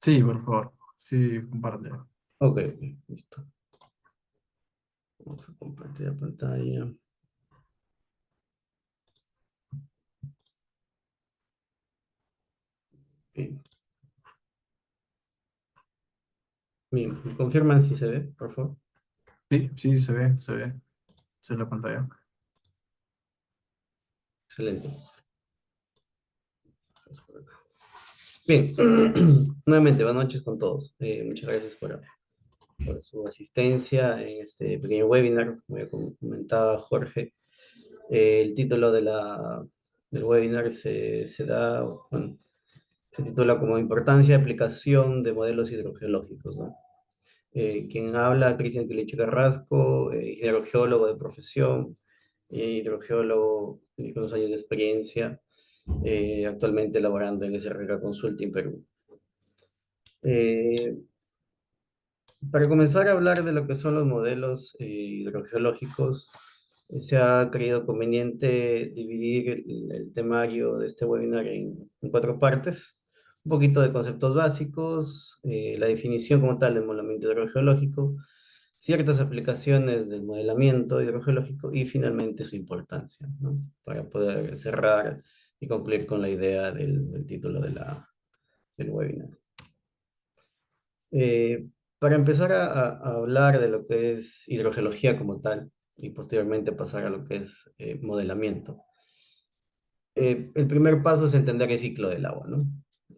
Sí, por favor. Sí, comparte. Ok, ok, listo. Vamos a compartir la pantalla. Bien, bien, ¿me confirman si se ve, por favor? Sí, sí, se ve, se ve. Se ve la pantalla. Excelente. Vamos por acá. Bien, nuevamente, buenas noches con todos. Muchas gracias por su asistencia en este pequeño webinar. Como comentaba Jorge, el título del webinar se da, bueno, se titula como Importancia de aplicación de modelos hidrogeológicos, ¿no? Quien habla, Cristian Quilicho Carrasco, hidrogeólogo de profesión, hidrogeólogo con unos años de experiencia, actualmente laborando en SRK Consulting Perú. Eh, para comenzar a hablar de lo que son los modelos hidrogeológicos, se ha creído conveniente dividir el temario de este webinar en cuatro partes. Un poquito de conceptos básicos, la definición como tal del modelamiento hidrogeológico, ciertas aplicaciones del modelamiento hidrogeológico y finalmente su importancia, ¿no? Para poder cerrar y concluir con la idea del título del webinar. Eh, para empezar a hablar de lo que es hidrogeología como tal y posteriormente pasar a lo que es modelamiento. El primer paso es entender el ciclo del agua, ¿no?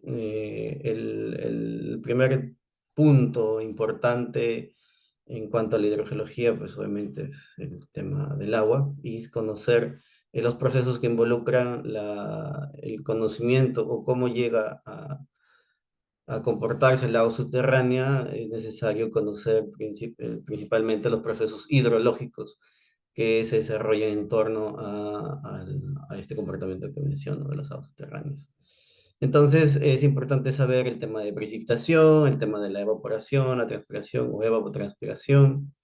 El primer punto importante en cuanto a la hidrogeología, pues obviamente es el tema del agua y es conocer los procesos que involucran el conocimiento o cómo llega a comportarse el agua subterránea, es necesario conocer principalmente los procesos hidrológicos que se desarrollan en torno a este comportamiento que menciono de las aguas subterráneas. Entonces, es importante saber el tema de precipitación, el tema de la evaporación, la transpiración o evapotranspiración,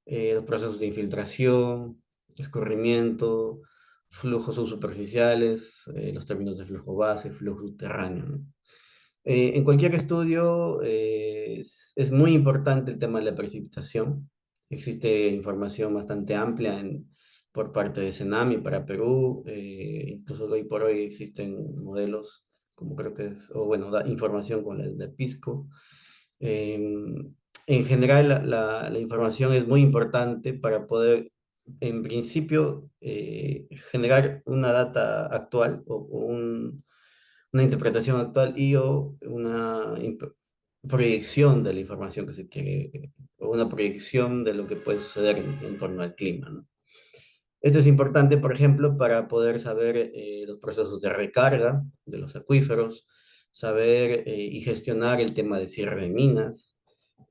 los procesos de infiltración, escurrimiento, flujos subsuperficiales, los términos de flujo base, flujo subterráneo, ¿no? En cualquier estudio es muy importante el tema de la precipitación. Existe información bastante amplia por parte de Senami para Perú. Incluso hoy por hoy existen modelos, como creo que es, o bueno, da información con la de Pisco. En general, la información es muy importante para poder, en principio, generar una data actual o una interpretación actual y o una proyección de la información que se quiere, o una proyección de lo que puede suceder en torno al clima, ¿no? Esto es importante, por ejemplo, para poder saber los procesos de recarga de los acuíferos, saber y gestionar el tema de cierre de minas,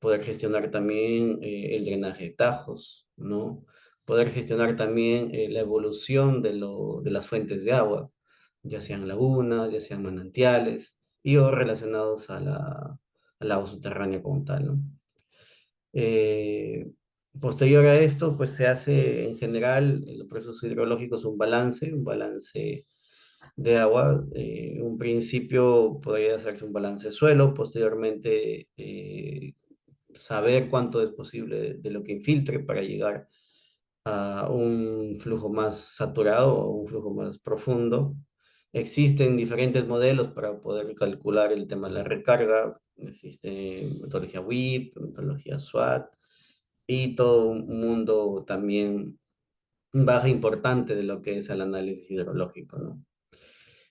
poder gestionar también el drenaje de tajos, ¿no? Poder gestionar también la evolución de las fuentes de agua, ya sean lagunas, ya sean manantiales, y o relacionados al agua subterránea como tal, ¿no? Eh, Posterior a esto, pues se hace en general en los procesos hidrológicos un balance de agua. Un principio podría hacerse un balance de suelo, posteriormente saber cuánto es posible de lo que infiltre para llegar a un flujo más saturado o un flujo más profundo. Existen diferentes modelos para poder calcular el tema de la recarga. Existe metodología WIP, metodología SWAT y todo un mundo también baja importante de lo que es el análisis hidrológico, ¿no?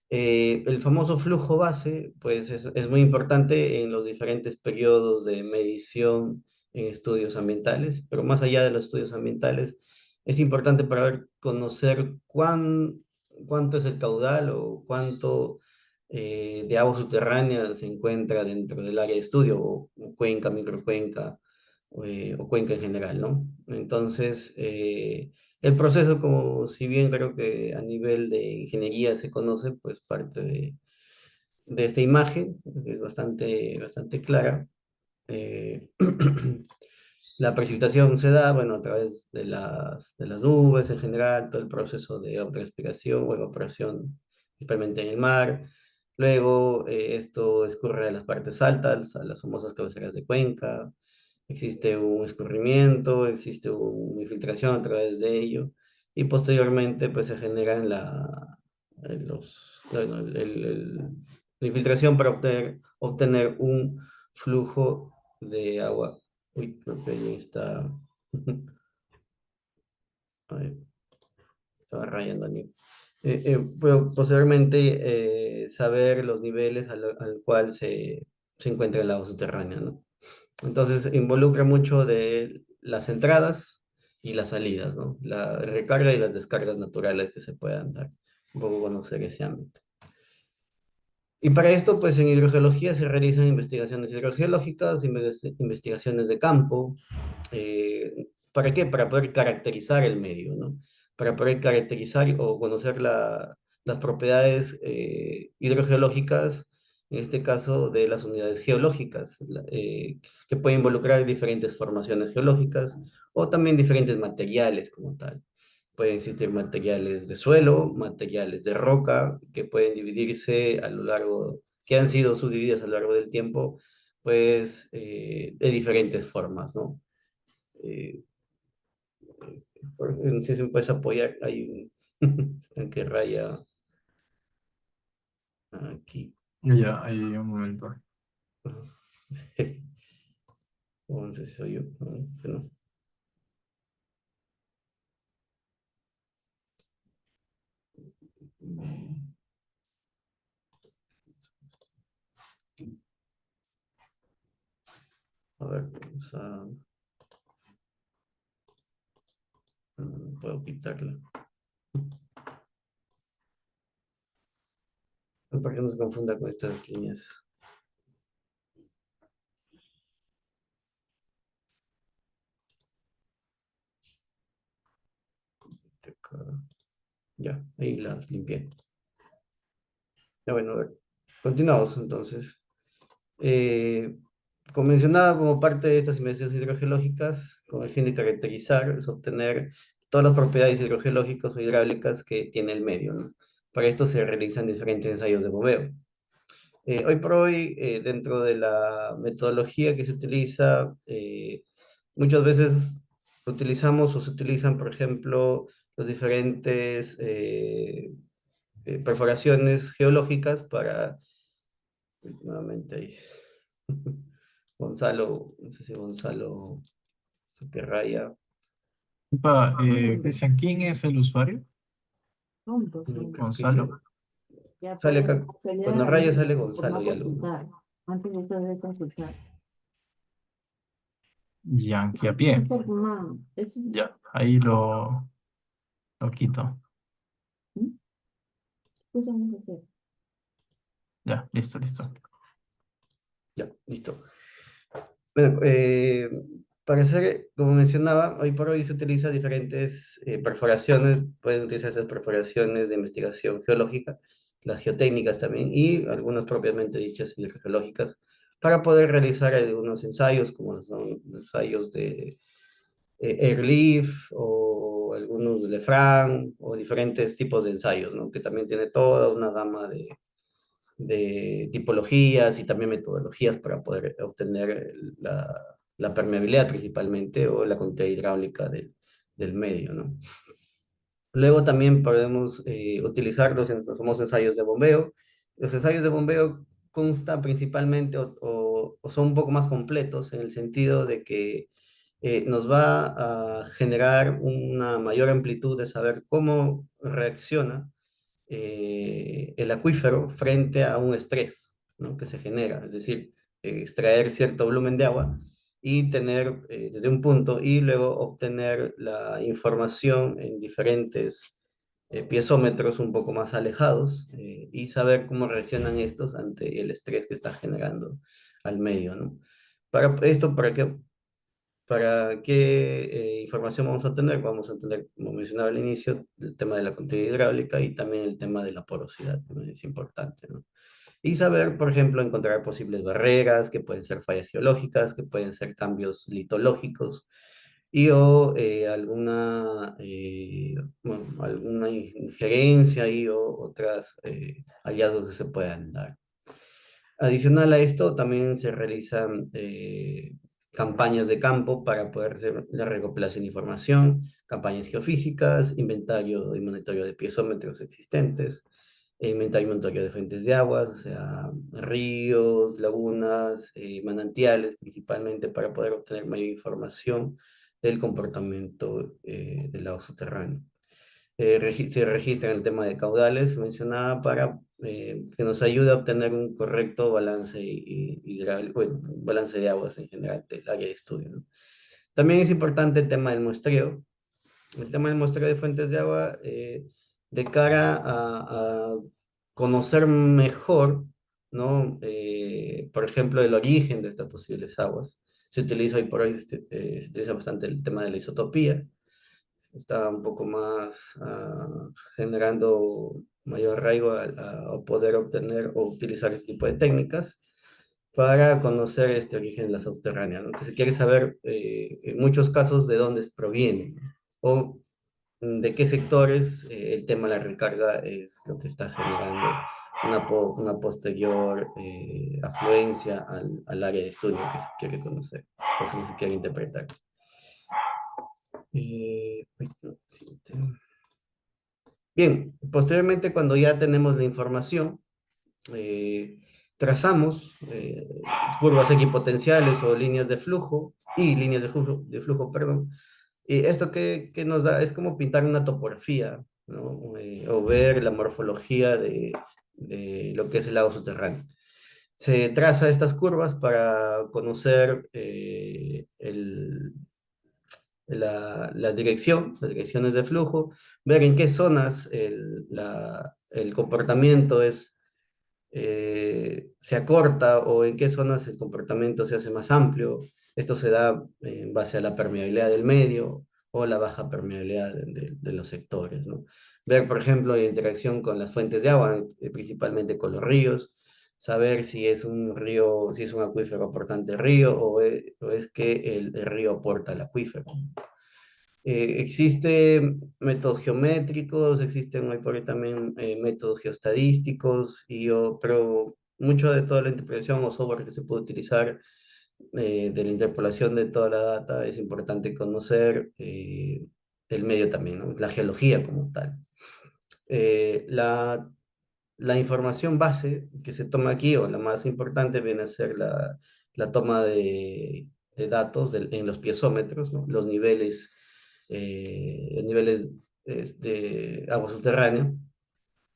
El famoso flujo base, pues es muy importante en los diferentes periodos de medición en estudios ambientales, pero más allá de los estudios ambientales, es importante para conocer cuánto es el caudal o cuánto de agua subterránea se encuentra dentro del área de estudio, o cuenca, microcuenca, o cuenca en general, ¿no? Entonces, el proceso, como si bien creo que a nivel de ingeniería se conoce, pues parte de esta imagen, que es bastante clara. Eh, la precipitación se da, bueno, a través de las nubes en general, todo el proceso de evapotranspiración o evaporación, principalmente en el mar. Luego, esto escurre a las partes altas, a las famosas cabeceras de cuenca. Existe un escurrimiento, existe una infiltración a través de ello. Y posteriormente, pues se generan bueno, la infiltración para obtener un flujo de agua. Uy, creo que ahí está. Ay, estaba rayando aquí. Pero posteriormente saber los niveles al cual se encuentra el agua subterránea, ¿no? Entonces involucra mucho de las entradas y las salidas, ¿no? La recarga y las descargas naturales que se puedan dar. Un poco conocer ese ámbito. Y para esto, pues en hidrogeología se realizan investigaciones hidrogeológicas, investigaciones de campo. ¿Para qué? Para poder caracterizar el medio, ¿no? Para poder caracterizar o conocer las propiedades hidrogeológicas, en este caso de las unidades geológicas, que pueden involucrar diferentes formaciones geológicas o también diferentes materiales como tal. Pueden existir materiales de suelo, materiales de roca, que pueden dividirse a lo largo, que han sido subdivididos a lo largo del tiempo, pues de diferentes formas, ¿no? Eh, no sé si me puedes apoyar, hay un estanque raya aquí. Ya, ahí un momento. No sé si soy yo, no, que no. A ver, puedo quitarla. Para que no se confunda con estas líneas. Ya, ahí las limpié. Ya bueno, a ver. Continuamos entonces. Eh, Como mencionaba, como parte de estas investigaciones hidrogeológicas, con el fin de caracterizar, es obtener todas las propiedades hidrogeológicas o hidráulicas que tiene el medio, ¿no? Para esto se realizan diferentes ensayos de bombeo. Hoy por hoy, dentro de la metodología que se utiliza, muchas veces utilizamos o se utilizan, por ejemplo, los diferentes perforaciones geológicas para, nuevamente ahí, Gonzalo, no sé si Gonzalo raya. Cristian, ¿quién es el usuario? Creo que Gonzalo. sale acá, cuando raya sale Gonzalo y algo, ¿no? Yankee a pie. Ya, ahí lo quito. Ya, listo, listo. Ya, listo. Bueno, para hacer, como mencionaba, hoy por hoy se utiliza diferentes perforaciones, pueden utilizar esas perforaciones de investigación geológica, las geotécnicas también, y algunas propiamente dichas hidrogeológicas, para poder realizar algunos ensayos, como son ensayos de Airlift o algunos de Lefranc, o diferentes tipos de ensayos, ¿no? Que también tiene toda una gama de tipologías y también metodologías para poder obtener la permeabilidad principalmente o la conductividad hidráulica del medio, ¿no? Luego también podemos utilizarlos en los famosos ensayos de bombeo. Los ensayos de bombeo constan principalmente o son un poco más completos en el sentido de que nos va a generar una mayor amplitud de saber cómo reacciona el acuífero frente a un estrés, ¿no? Que se genera, es decir, extraer cierto volumen de agua y tener desde un punto y luego obtener la información en diferentes piezómetros un poco más alejados y saber cómo reaccionan estos ante el estrés que está generando al medio, ¿no? Para esto, ¿para qué información vamos a tener? Vamos a tener, como mencionaba al inicio, el tema de la continuidad hidráulica y también el tema de la porosidad, también es importante, ¿no? Y saber, por ejemplo, encontrar posibles barreras, que pueden ser fallas geológicas, que pueden ser cambios litológicos, y o bueno, alguna injerencia y o otras hallazgos que se puedan dar. Adicional a esto, también se realizan campañas de campo para poder hacer la recopilación de información, campañas geofísicas, inventario y monitoreo de piezómetros existentes, inventario y monitoreo de fuentes de aguas, o sea, ríos, lagunas, manantiales, principalmente para poder obtener mayor información del comportamiento del agua subterránea. Se registra el tema de caudales, mencionaba, para que nos ayude a obtener un correcto balance hidráulico, bueno, un balance de aguas en general del área de estudio, ¿no? También es importante el tema del muestreo. El tema del muestreo de fuentes de agua de cara a conocer mejor, ¿no? Por ejemplo, el origen de estas posibles aguas. Se utiliza hoy por hoy, se utiliza bastante el tema de la isotopía, está un poco más generando mayor arraigo a poder obtener o utilizar este tipo de técnicas para conocer este origen de la subterránea, ¿no? Que se quiere saber en muchos casos de dónde proviene, ¿no? O de qué sectores el tema de la recarga es lo que está generando una posterior afluencia al área de estudio que se quiere conocer o que se quiere interpretar. Siguiente. Bien, posteriormente cuando ya tenemos la información, eh, trazamos curvas equipotenciales o líneas de flujo y líneas de flujo, perdón. Y esto que nos da es como pintar una topografía, ¿no? O ver la morfología de lo que es el lago subterráneo. Se traza estas curvas para conocer las direcciones de flujo, ver en qué zonas el comportamiento se acorta o en qué zonas el comportamiento se hace más amplio. Esto se da en base a la permeabilidad del medio o la baja permeabilidad de los sectores, ¿no? Ver, por ejemplo, la interacción con las fuentes de agua, principalmente con los ríos, saber si es un río, si es un acuífero aportante río o es que el río aporta al acuífero. Existen métodos geométricos, existen hoy por hoy también métodos geostadísticos, pero mucho de toda la interpretación o software que se puede utilizar de la interpolación de toda la data es importante conocer el medio también, ¿no? La geología como tal. Eh, la, la información base que se toma aquí, o la más importante, viene a ser la toma de datos en los piezómetros, ¿no? Los niveles de agua subterránea,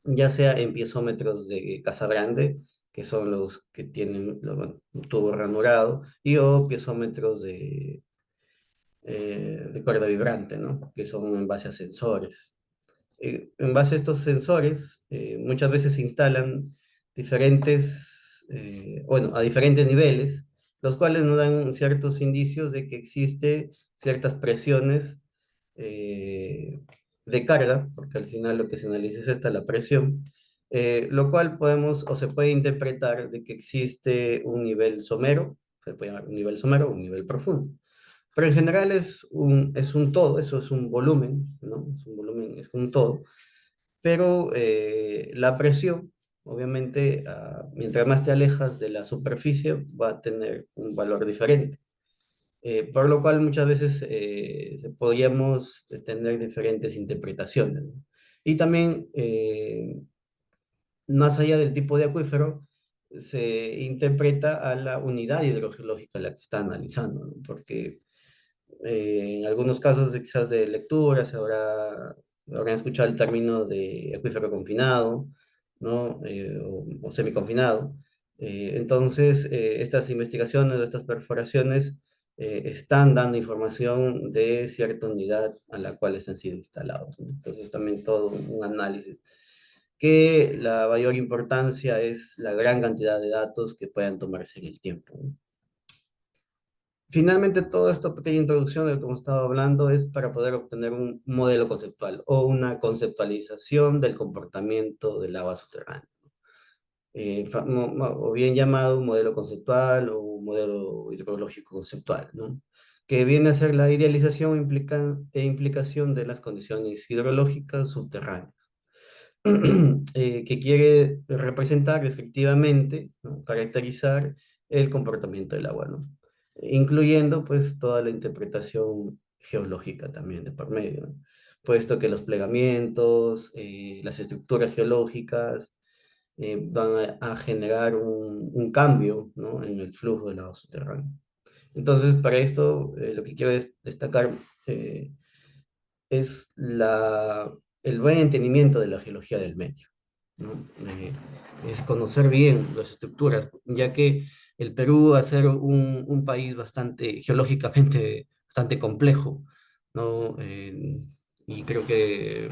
ya sea en piezómetros de Casa Grande, que son los que tienen bueno, un tubo ranurado, y o piezómetros de cuerda vibrante, ¿no? Que son en base a sensores. En base a estos sensores, muchas veces se instalan bueno, a diferentes niveles, los cuales nos dan ciertos indicios de que existe ciertas presiones de carga, porque al final lo que se analiza es esta, la presión, lo cual podemos o se puede interpretar de que existe un nivel somero, se puede llamar un nivel somero o un nivel profundo. Pero en general es un todo, eso es un volumen, ¿no? Es un volumen, es un todo. Pero la presión, obviamente, mientras más te alejas de la superficie, va a tener un valor diferente. Por lo cual muchas veces podríamos tener diferentes interpretaciones, ¿no? Y también, más allá del tipo de acuífero, se interpreta a la unidad hidrogeológica la que está analizando, ¿no? Porque en algunos casos quizás de lectura habrán escuchado el término de acuífero confinado, ¿no? O semiconfinado. Entonces, estas investigaciones o estas perforaciones están dando información de cierta unidad a la cual están siendo instalados, ¿no? Entonces, también todo un análisis que la mayor importancia es la gran cantidad de datos que puedan tomarse en el tiempo, ¿no? Finalmente, toda esta pequeña introducción de lo que hemos estado hablando es para poder obtener un modelo conceptual o una conceptualización del comportamiento del agua subterránea, o bien llamado un modelo conceptual o un modelo hidrológico conceptual, ¿no? que viene a ser la idealización e implicación de las condiciones hidrológicas subterráneas, que quiere representar descriptivamente, ¿no? Caracterizar el comportamiento del agua, ¿no? Incluyendo pues toda la interpretación geológica también de por medio, ¿no? Puesto que los plegamientos, las estructuras geológicas van a generar un cambio, ¿no? En el flujo del agua subterráneo. Entonces, para esto, lo que quiero destacar eh, es el buen entendimiento de la geología del medio, ¿no? Es conocer bien las estructuras, ya que el Perú, a ser un país bastante, geológicamente, bastante complejo, ¿no? Y creo que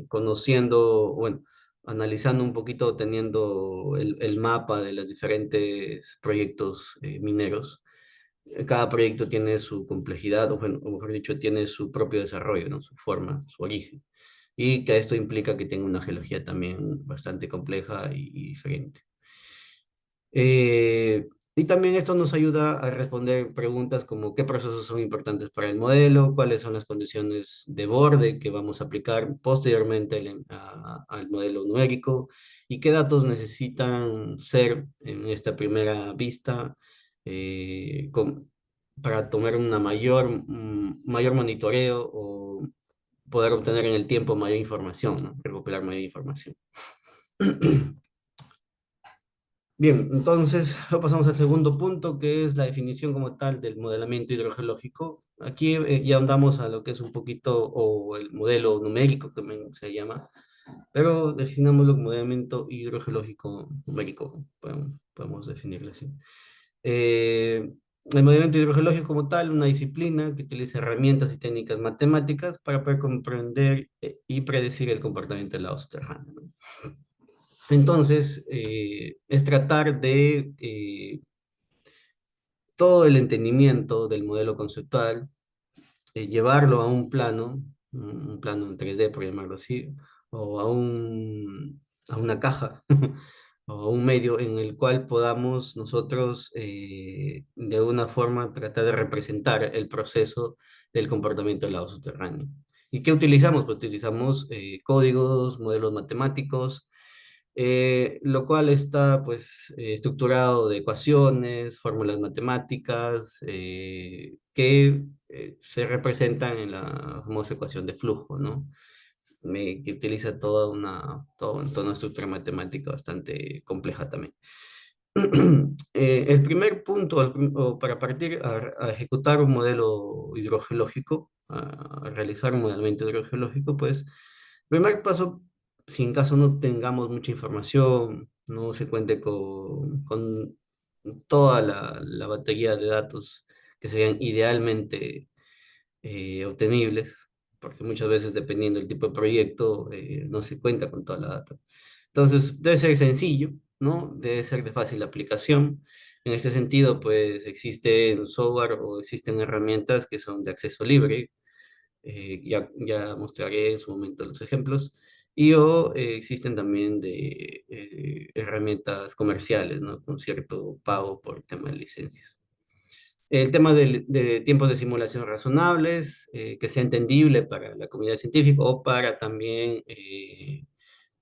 conociendo, bueno, analizando un poquito, teniendo el mapa de los diferentes proyectos mineros, cada proyecto tiene su complejidad, o, bueno, o mejor dicho, tiene su propio desarrollo, ¿no? Su forma, su origen. Y que esto implica que tenga una geología también bastante compleja y diferente. Eh, y también esto nos ayuda a responder preguntas como qué procesos son importantes para el modelo, cuáles son las condiciones de borde que vamos a aplicar posteriormente al modelo numérico y qué datos necesitan ser en esta primera vista para tomar una mayor monitoreo o poder obtener en el tiempo mayor información, ¿no? Recopilar mayor información. Bien, entonces pasamos al segundo punto, que es la definición como tal del modelamiento hidrogeológico. Aquí ya andamos a lo que es un poquito, o el modelo numérico también se llama, pero definámoslo como modelamiento hidrogeológico numérico, podemos definirlo así. Eh, el modelamiento hidrogeológico como tal, una disciplina que utiliza herramientas y técnicas matemáticas para poder comprender y predecir el comportamiento del agua subterránea, ¿no? Entonces, es tratar de todo el entendimiento del modelo conceptual, llevarlo a un plano, un plano en 3D, por llamarlo así, o a una caja, o a un medio en el cual podamos nosotros, de alguna forma, tratar de representar el proceso del comportamiento del agua subterráneo. ¿Y qué utilizamos? Pues utilizamos códigos, modelos matemáticos, lo cual está pues estructurado de ecuaciones, fórmulas matemáticas que se representan en la famosa ecuación de flujo, ¿no? Que utiliza toda una estructura matemática bastante compleja también. El primer punto o para partir a ejecutar un modelo hidrogeológico, a realizar un modelamiento hidrogeológico, pues, el primer paso, si en caso no tengamos mucha información, no se cuente con toda la batería de datos que serían idealmente obtenibles, porque muchas veces dependiendo del tipo de proyecto no se cuenta con toda la data. Entonces, debe ser sencillo, ¿no? Debe ser de fácil aplicación. En este sentido, pues existen software o existen herramientas que son de acceso libre. Ya mostraré en su momento los ejemplos. Y o existen también de herramientas comerciales, ¿no? Con cierto pago por el tema de licencias. El tema de tiempos de simulación razonables, que sea entendible para la comunidad científica o para también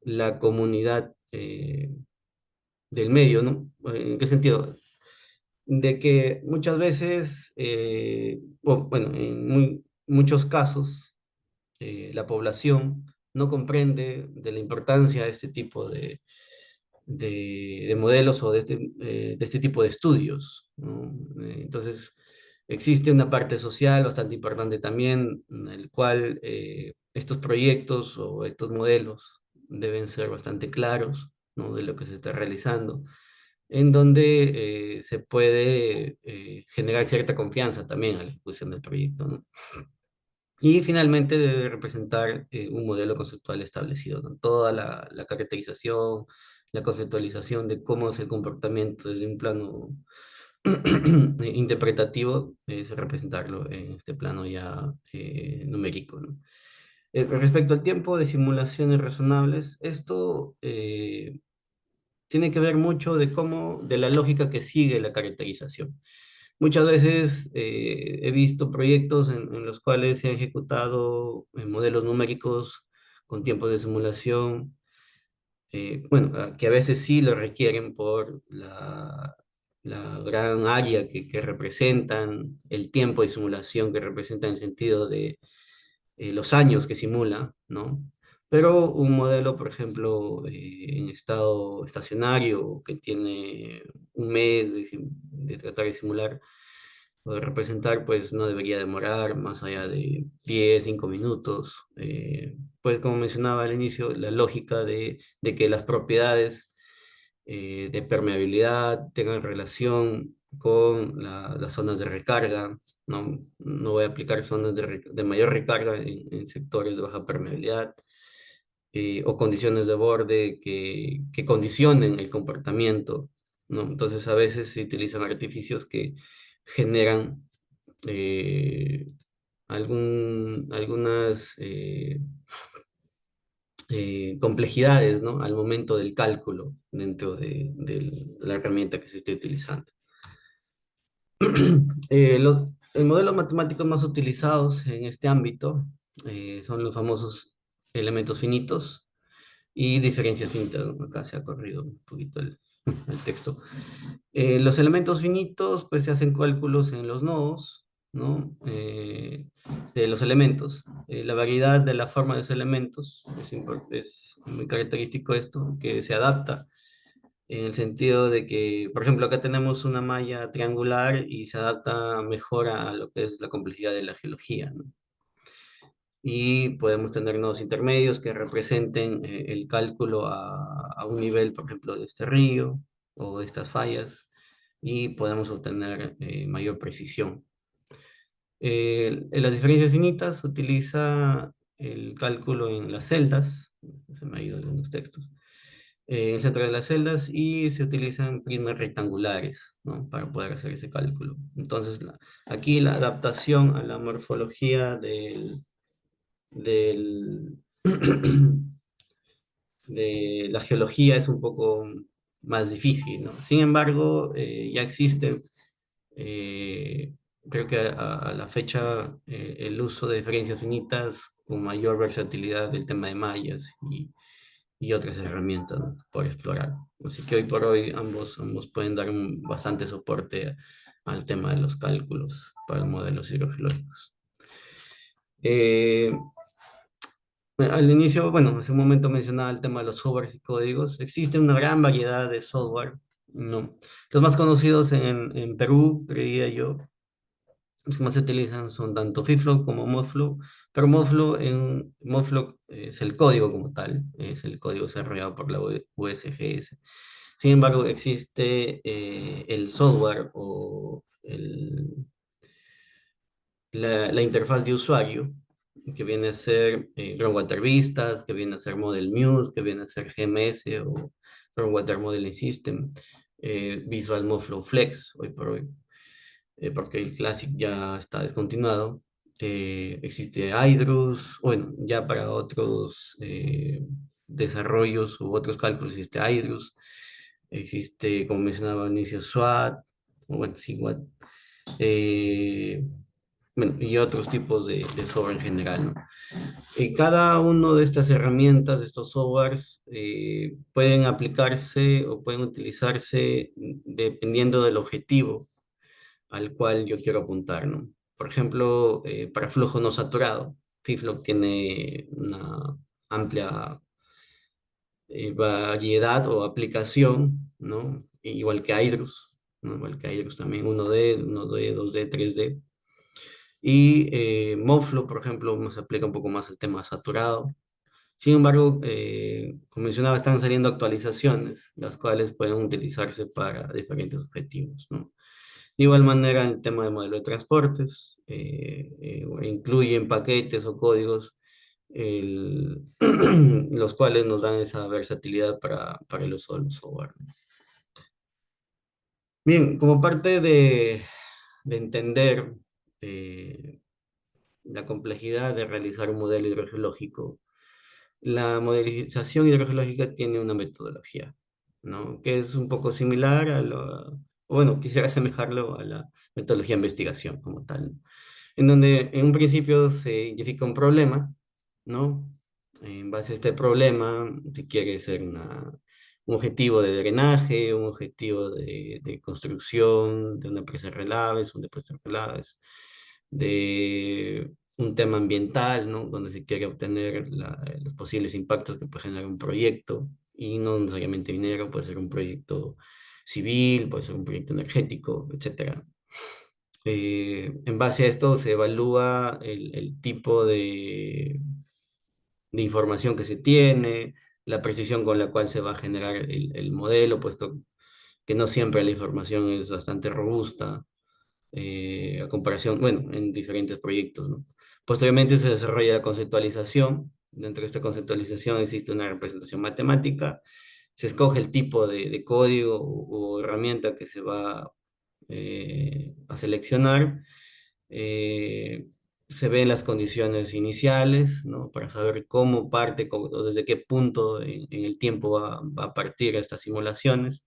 la comunidad del medio, ¿no? ¿En qué sentido? De que muchas veces, o, bueno, en muchos casos, la población no comprende de la importancia de este tipo de modelos o de este tipo de estudios, ¿no? Entonces, existe una parte social bastante importante también, en el cual estos proyectos o estos modelos deben ser bastante claros, ¿no? De lo que se está realizando, en donde se puede generar cierta confianza también a la ejecución del proyecto, ¿no? Y finalmente debe representar un modelo conceptual establecido, ¿no? Toda la caracterización, la conceptualización de cómo es el comportamiento desde un plano interpretativo, es representarlo en este plano ya numérico, ¿no? Respecto al tiempo de simulaciones razonables, esto tiene que ver mucho de cómo, de la lógica que sigue la caracterización. Muchas veces he visto proyectos en los cuales se han ejecutado modelos numéricos con tiempos de simulación, bueno, que a veces sí lo requieren por la gran área que representan, el tiempo de simulación que representan en el sentido de los años que simula, ¿no? Pero un modelo, por ejemplo, en estado estacionario, que tiene un mes de tratar de simular o de representar, pues no debería demorar más allá de 10 5 minutos. Pues como mencionaba al inicio, la lógica de que las propiedades de permeabilidad tengan relación con las zonas de recarga. No, no voy a aplicar zonas de mayor recarga en sectores de baja permeabilidad, o condiciones de borde que condicionen el comportamiento, ¿no? Entonces a veces se utilizan artificios que generan eh, algunas complejidades, ¿no? Al momento del cálculo dentro de la herramienta que se esté utilizando. Los modelos matemáticos más utilizados en este ámbito son los famosos elementos finitos y diferencias finitas, ¿no? Acá se ha corrido un poquito el texto. Los elementos finitos, pues se hacen cálculos en los nodos, ¿no? De los elementos. La variedad de la forma de los elementos es muy característico esto, que se adapta en el sentido de que, por ejemplo, acá tenemos una malla triangular y se adapta mejor a lo que es la complejidad de la geología, ¿no? Y podemos tener nodos intermedios que representen el cálculo a un nivel, por ejemplo, de este río o de estas fallas, y podemos obtener mayor precisión. En las diferencias finitas se utiliza el cálculo en las celdas, se me ha ido algunos textos, en el centro de las celdas, y se utilizan prismas rectangulares, ¿no? Para poder hacer ese cálculo. Entonces, aquí la adaptación a la morfología del, de la geología es un poco más difícil, ¿no? Sin embargo, ya existe, eh, creo que a la fecha, el uso de diferencias finitas con mayor versatilidad del tema de mallas y otras herramientas, ¿no? Por explorar. Así que hoy por hoy ambos pueden dar un bastante soporte al tema de los cálculos para modelos hidrogeológicos. Eh, Al inicio, bueno, hace un momento mencionaba el tema de los softwares y códigos. Existe una gran variedad de software, ¿no? Los más conocidos en Perú, creía yo, los que más se utilizan son tanto FitFlow como Modflow, pero Modflow es el código como tal, es el código desarrollado por la USGS. Sin embargo, existe el software o la interfaz de usuario, que viene a ser Groundwater Vistas, que viene a ser Model Muse, que viene a ser GMS o Groundwater Modeling System, Visual Moflow Flex, hoy por hoy, porque el Classic ya está descontinuado. Existe Hydrus, bueno, ya para otros desarrollos u otros cálculos existe Hydrus, existe, como mencionaba al inicio, SWAT, o bueno, sí, SWAT, bueno, y otros tipos de software en general, ¿no? Cada uno de estas herramientas, de estos softwares, pueden aplicarse o pueden utilizarse dependiendo del objetivo al cual yo quiero apuntar, ¿no? Por ejemplo, para flujo no saturado, FIFLOC tiene una amplia variedad o aplicación, ¿no? Igual que Hydrus, ¿no? Igual que Hydrus también, 1D, 2D, 3D. Y Moflo, por ejemplo, nos aplica un poco más el tema saturado. Sin embargo, como mencionaba, están saliendo actualizaciones, las cuales pueden utilizarse para diferentes objetivos, ¿no? De igual manera, el tema de modelo de transportes, incluyen paquetes o códigos los cuales nos dan esa versatilidad para el uso del software. Bien, como parte de entender eh, la complejidad de realizar un modelo hidrogeológico, la modelización hidrogeológica tiene una metodología, ¿no? Que es un poco similar o bueno, quisiera asemejarlo a la metodología de investigación como tal, ¿no? En donde en un principio se identifica un problema, ¿no? En base a este problema, si quiere ser un objetivo de drenaje, un objetivo de construcción de una presa de relaves, un depósito de relaves, de un tema ambiental, ¿no? Donde se quiere obtener los posibles impactos que puede generar un proyecto, y no necesariamente dinero, puede ser un proyecto civil, puede ser un proyecto energético, etcétera. En base a esto se evalúa el tipo de información que se tiene, la precisión con la cual se va a generar el modelo, puesto que no siempre la información es bastante robusta, a comparación, bueno, en diferentes proyectos, ¿no? Posteriormente se desarrolla la conceptualización. Dentro de esta conceptualización existe una representación matemática. Se escoge el tipo de código o herramienta que se va a seleccionar. eh, Se ven las condiciones iniciales, ¿no? Para saber cómo parte o desde qué punto en el tiempo va a partir estas simulaciones.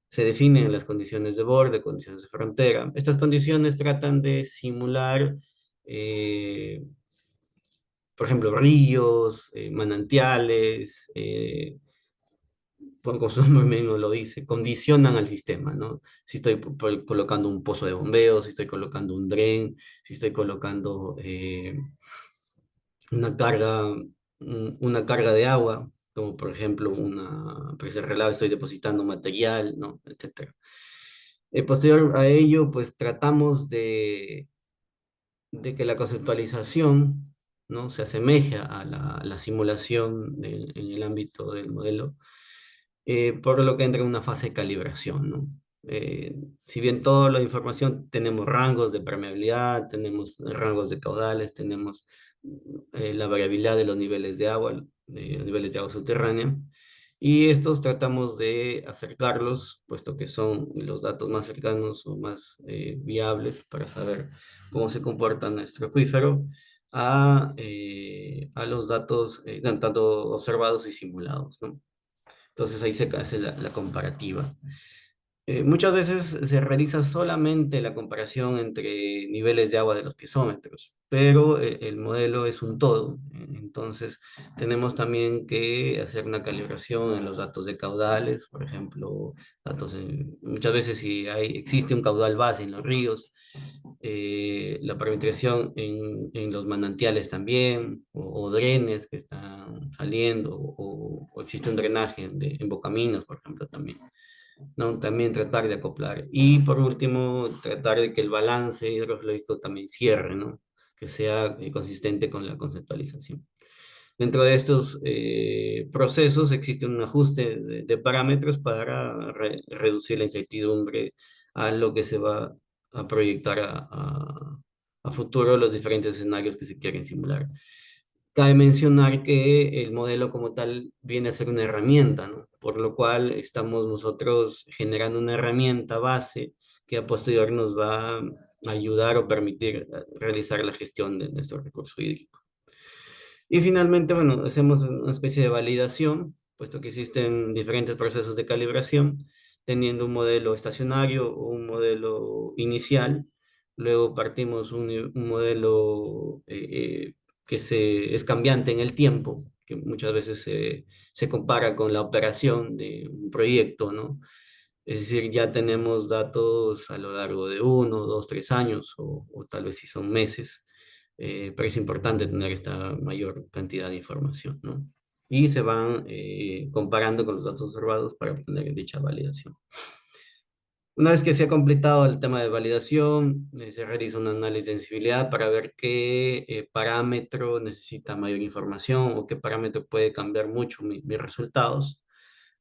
Se definen las condiciones de borde, condiciones de frontera. Estas condiciones tratan de simular, eh, por ejemplo, ríos, manantiales, como su nombre mismo lo dice, condicionan al sistema, ¿no? Si estoy colocando un pozo de bombeo, si estoy colocando un dren, si estoy colocando una carga, una carga de agua, como por ejemplo una presa de relave, estoy depositando material, ¿no? Etcétera. Posterior a ello, pues tratamos de que la conceptualización, ¿no? Se asemeje a la simulación en el ámbito del modelo, por lo que entra en una fase de calibración, ¿no? Si bien toda la información, tenemos rangos de permeabilidad, tenemos rangos de caudales, tenemos la variabilidad de los niveles de agua, de niveles de agua subterránea, y estos tratamos de acercarlos, puesto que son los datos más cercanos o más viables para saber cómo se comporta nuestro acuífero, a los datos tanto observados y simulados, ¿no? Entonces ahí se hace la comparativa. Muchas veces se realiza solamente la comparación entre niveles de agua de los piezómetros, pero el modelo es un todo. Entonces tenemos también que hacer una calibración en los datos de caudales, por ejemplo, muchas veces si existe un caudal base en los ríos, la parametrización en los manantiales también, o drenes que están saliendo, o existe un drenaje en bocaminos, por ejemplo, también, ¿no? También tratar de acoplar. Y por último, tratar de que el balance hidrológico también cierre, ¿no? Que sea consistente con la conceptualización. Dentro de estos procesos existe un ajuste de parámetros para reducir la incertidumbre a lo que se va a proyectar a futuro, los diferentes escenarios que se quieren simular. Cabe mencionar que el modelo como tal viene a ser una herramienta, ¿no? Por lo cual estamos nosotros generando una herramienta base que a posteriori nos va a ayudar o permitir realizar la gestión de nuestro recurso hídrico. Y finalmente, bueno, hacemos una especie de validación, puesto que existen diferentes procesos de calibración, teniendo un modelo estacionario o un modelo inicial. Luego partimos un modelo es cambiante en el tiempo, que muchas veces se compara con la operación de un proyecto, ¿no? Es decir, ya tenemos datos a lo largo de 1, 2, 3 años, o tal vez si son meses, pero es importante tener esta mayor cantidad de información, ¿no? Y se van comparando con los datos observados para obtener dicha validación. Una vez que se ha completado el tema de validación, se realiza un análisis de sensibilidad para ver qué parámetro necesita mayor información, o qué parámetro puede cambiar mucho mis resultados,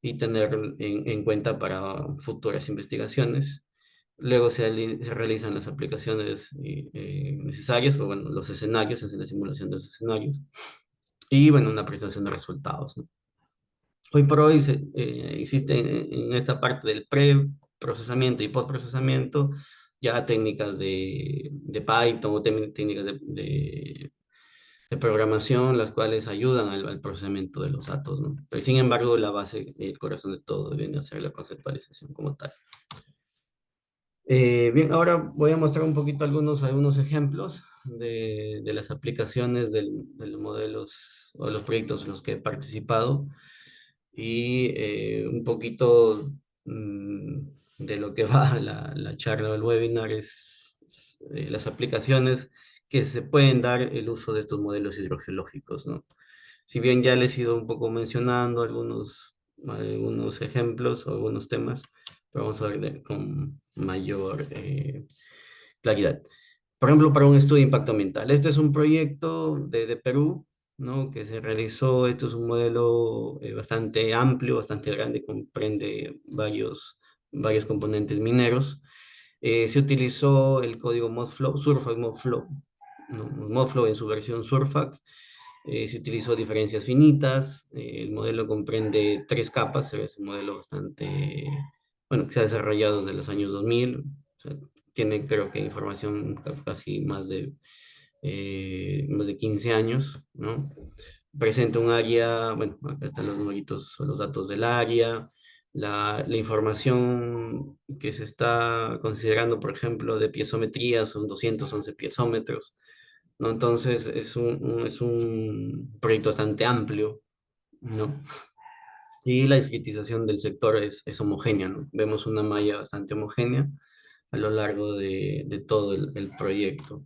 y tener en cuenta para futuras investigaciones. Luego se realizan las aplicaciones necesarias, o bueno, los escenarios, se hace la simulación de los escenarios, y bueno, una presentación de resultados, ¿no? Hoy por hoy existe en esta parte del preprocesamiento y postprocesamiento ya técnicas de Python, o técnicas de programación, las cuales ayudan al procesamiento de los datos, ¿no? Pero sin embargo, la base, el corazón de todo, viene a ser la conceptualización como tal. Bien, ahora voy a mostrar un poquito algunos ejemplos de las aplicaciones de los modelos o los proyectos en los que he participado y un poquito mm, de lo que va la charla o el webinar es las aplicaciones que se pueden dar el uso de estos modelos hidrogeológicos, ¿no? Si bien ya les he ido un poco mencionando algunos ejemplos o algunos temas, pero vamos a ver con mayor claridad. Por ejemplo, para un estudio de impacto ambiental. Este es un proyecto de Perú, ¿no? Que se realizó. Esto es un modelo bastante amplio, bastante grande, comprende varios componentes mineros. Se utilizó el código Modflow, Surfac Modflow, ¿no? Modflow en su versión Surfac. Se utilizó diferencias finitas. El modelo comprende tres capas. Es un modelo bastante, bueno, que se ha desarrollado desde los años 2000. O sea, tiene, creo que, información casi más de 15 años, ¿no? Presenta un área, bueno, acá están los numeritos o los datos del área. La información que se está considerando, por ejemplo, de piezometría son 211 piezómetros, ¿no? Entonces es un proyecto bastante amplio, ¿no? Y la discretización del sector es homogénea, ¿no? Vemos una malla bastante homogénea a lo largo de todo el proyecto.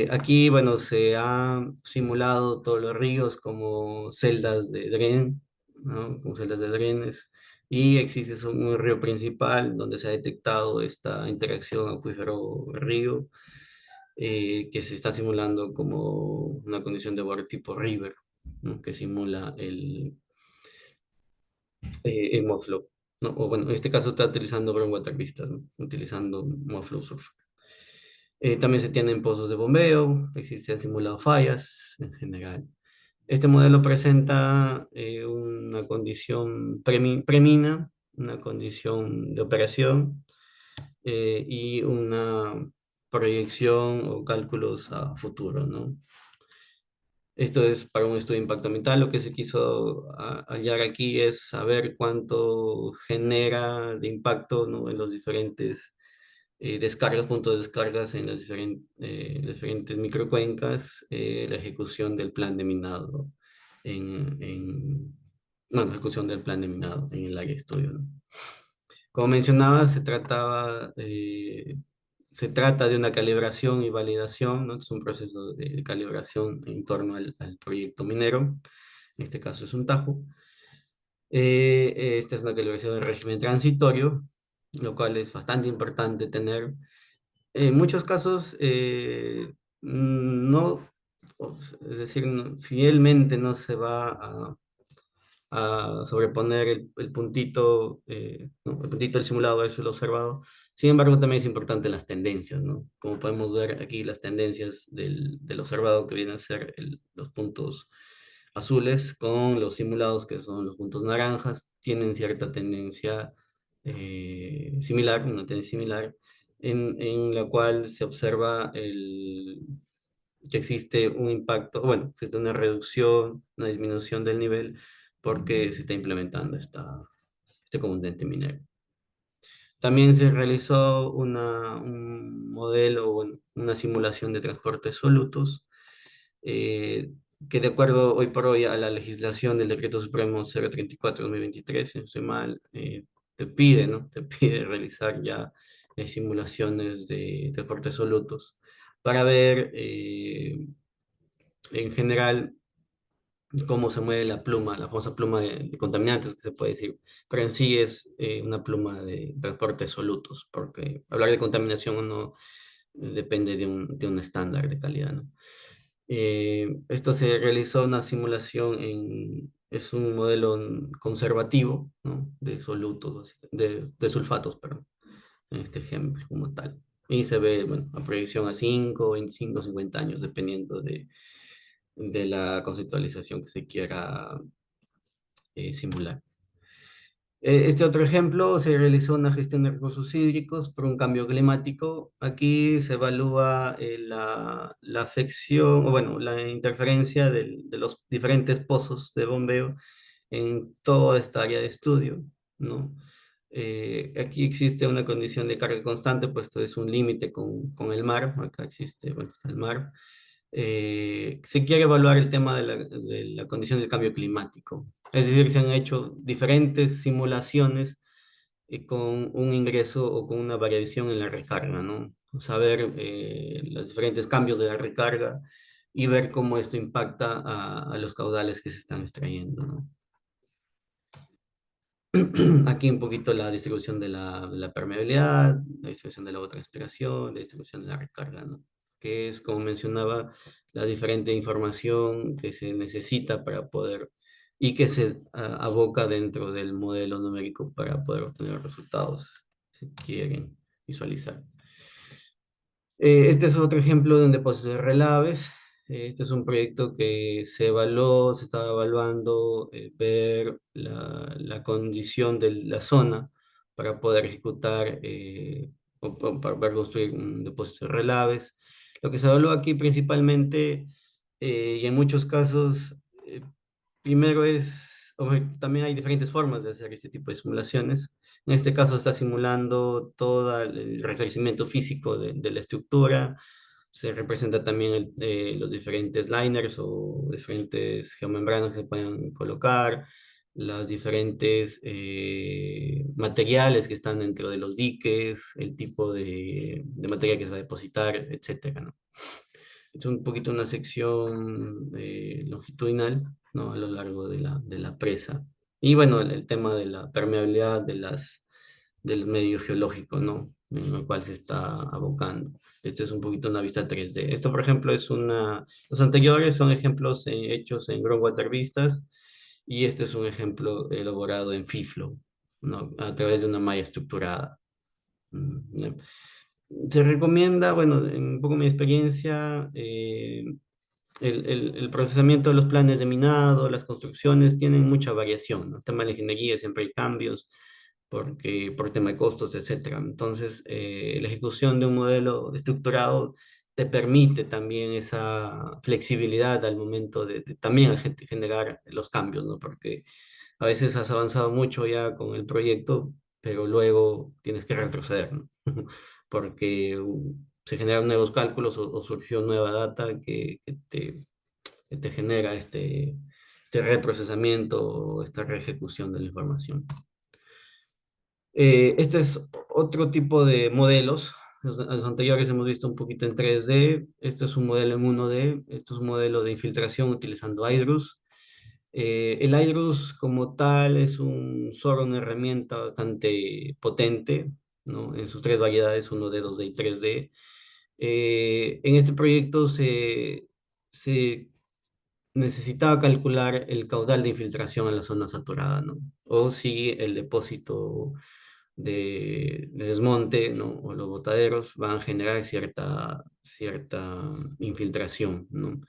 Aquí, bueno, se ha simulado todos los ríos como celdas de dren, ¿no? Como celdas de drenes, y existe un río principal donde se ha detectado esta interacción acuífero-río, que se está simulando como una condición de borde tipo river, ¿no? Que simula el Modflow, ¿no? O bueno, en este caso está utilizando Brownwater Vistas, ¿no? Utilizando Modflow Surf. También se tienen pozos de bombeo, existen simulado fallas en general. Este modelo presenta una condición premina, una condición de operación y una proyección o cálculos a futuro, ¿no? Esto es para un estudio de impacto ambiental. Lo que se quiso hallar aquí es saber cuánto genera de impacto, ¿no? En los diferentes descargas, puntos de descargas en las diferentes microcuencas, la ejecución del plan de minado no, la ejecución del plan de minado en el área de estudio, ¿no? Como mencionaba, se trata de una calibración y validación, ¿no? Es un proceso de calibración en torno al proyecto minero. En este caso es un Tajo. Esta es una calibración de régimen transitorio, lo cual es bastante importante tener. En muchos casos, no, es decir, fielmente no se va a sobreponer el puntito, ¿no? El puntito del simulado versus el observado. Sin embargo, también es importante las tendencias, ¿no? Como podemos ver aquí, las tendencias del observado, que vienen a ser los puntos azules, con los simulados, que son los puntos naranjas, tienen cierta tendencia similar, una tendencia similar, en la cual se observa que existe un impacto, bueno, existe una reducción, una disminución del nivel, porque se está implementando este componente minero. También se realizó un modelo, bueno, una simulación de transportes solutos, eh, que de acuerdo hoy por hoy a la legislación del Decreto Supremo 034-2023, si no estoy mal, te pide, ¿no? Te pide realizar ya simulaciones de transportes solutos para ver en general cómo se mueve la pluma, la famosa pluma de contaminantes que se puede decir, pero en sí es una pluma de transporte de solutos, porque hablar de contaminación o no depende de un estándar de calidad, ¿no? Esto se realizó una simulación es un modelo conservativo, ¿no? De solutos, de sulfatos, perdón, en este ejemplo como tal. Y se ve, bueno, a proyección a 5, 25, 50 años, dependiendo de la conceptualización que se quiera simular. Este otro ejemplo, se realizó una gestión de recursos hídricos por un cambio climático. Aquí se evalúa la afección, o bueno, la interferencia de los diferentes pozos de bombeo en toda esta área de estudio, ¿no? Aquí existe una condición de carga constante, puesto es un límite con el mar. Acá existe, bueno, está el mar. Se quiere evaluar el tema de la condición del cambio climático. Es decir, se han hecho diferentes simulaciones con un ingreso o con una variación en la recarga, ¿no? Saber los diferentes cambios de la recarga y ver cómo esto impacta a los caudales que se están extrayendo, ¿no? Aquí un poquito la distribución de la permeabilidad, la distribución de la evapotranspiración, la distribución de la recarga, ¿no? Que es, como mencionaba, la diferente información que se necesita para poder y que se aboca dentro del modelo numérico para poder obtener los resultados si quieren visualizar. Este es otro ejemplo de un depósito de relaves. Este es un proyecto que se evaluó, se estaba evaluando ver la condición de la zona para poder ejecutar o para construir un depósito de relaves. Lo que se evaluó aquí principalmente y en muchos casos, primero también hay diferentes formas de hacer este tipo de simulaciones. En este caso está simulando todo el reconocimiento físico de la estructura. Se representa también los diferentes liners o diferentes geomembranas que se pueden colocar, los diferentes materiales que están dentro de los diques, el tipo de material que se va a depositar, etcétera, ¿no? Es un poquito una sección longitudinal, ¿no? A lo largo de la presa. Y bueno, el tema de la permeabilidad del medio geológico, ¿no? En el cual se está abocando. Este es un poquito una vista 3D. Esto, por ejemplo, los anteriores son ejemplos hechos en Groundwater Vistas y este es un ejemplo elaborado en FIFLOW, ¿no? A través de una malla estructurada. ¿No? Se recomienda, bueno, en un poco mi experiencia, el procesamiento de los planes de minado, las construcciones tienen mucha variación, ¿no? El tema de la ingeniería siempre hay cambios por tema de costos, etcétera. Entonces, la ejecución de un modelo estructurado te permite también esa flexibilidad al momento de también generar los cambios, ¿no? Porque a veces has avanzado mucho ya con el proyecto, pero luego tienes que retroceder, ¿no? Porque se generan nuevos cálculos o surgió nueva data que te genera este reprocesamiento o esta reejecución de la información. Este es otro tipo de modelos. Los anteriores hemos visto un poquito en 3D. Este es un modelo en 1D. Este es un modelo de infiltración utilizando IDRUS. El IDRUS como tal es una herramienta bastante potente, ¿no? En sus tres variedades, 1D, 2D y 3D. En este proyecto se necesitaba calcular el caudal de infiltración en la zona saturada, ¿no? O si el depósito de desmonte, ¿no? O los botaderos van a generar cierta infiltración, ¿no?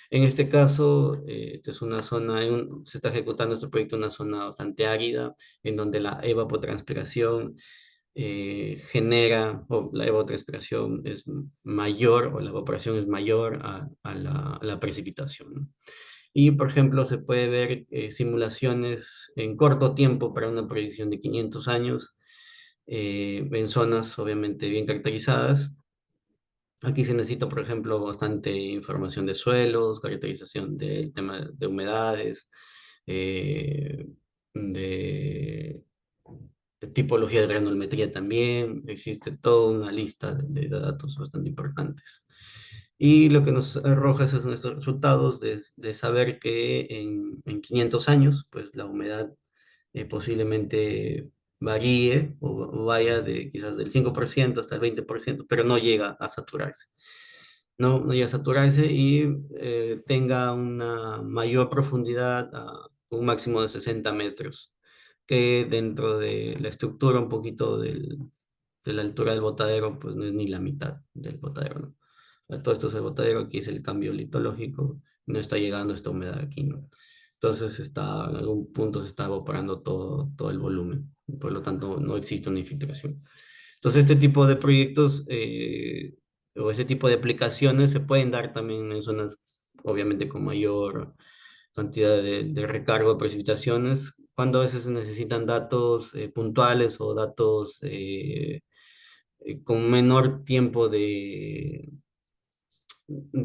En este caso, esta es una zona, se está ejecutando este proyecto en una zona bastante árida, en donde la evapotranspiración o la evapotranspiración es mayor o la evaporación es mayor a la precipitación, ¿no? Y, por ejemplo, se puede ver simulaciones en corto tiempo para una proyección de 500 años en zonas obviamente bien caracterizadas. Aquí se necesita, por ejemplo, bastante información de suelos, caracterización del tema de humedades, eh, de tipología de granulometría también. Existe toda una lista de datos bastante importantes. Y lo que nos arroja esos nuestros resultados de saber que en 500 años, pues la humedad posiblemente varíe o vaya de quizás del 5% hasta el 20%, pero no llega a saturarse. No llega a saturarse y tenga una mayor profundidad, un máximo de 60 metros, que dentro de la estructura un poquito de la altura del botadero, pues no es ni la mitad del botadero, ¿no? Todo esto es el botadero, aquí es el cambio litológico, no está llegando esta humedad aquí, ¿no? Entonces en algún punto se está evaporando todo el volumen, por lo tanto no existe una infiltración. Entonces este tipo de proyectos o ese tipo de aplicaciones se pueden dar también en zonas obviamente con mayor cantidad de recargo de precipitaciones, cuando a veces se necesitan datos puntuales o datos con menor tiempo de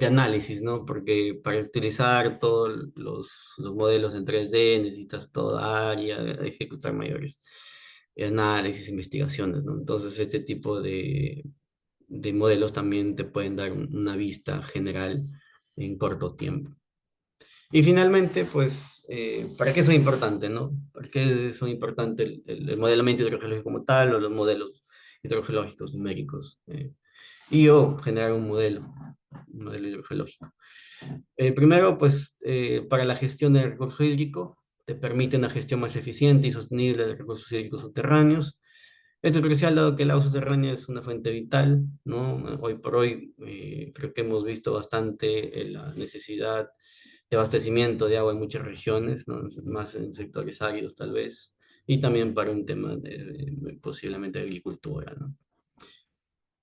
análisis, ¿no? Porque para utilizar todos los modelos en 3D necesitas toda área, ejecutar mayores análisis, investigaciones, ¿no? Entonces, este tipo de modelos también te pueden dar una vista general en corto tiempo. Y finalmente, pues, ¿para qué son importantes, no? ¿Para qué son importantes el modelamiento hidrogeológico como tal o los modelos hidrogeológicos numéricos? Y o generar un modelo hidrogeológico. Primero, pues, para la gestión del recurso hídrico, te permite una gestión más eficiente y sostenible de recursos hídricos subterráneos. Esto es crucial dado que el agua subterránea es una fuente vital, ¿no? Hoy por hoy creo que hemos visto bastante la necesidad de abastecimiento de agua en muchas regiones, ¿no? Más en sectores áridos tal vez, y también para un tema de posiblemente agricultura, ¿no?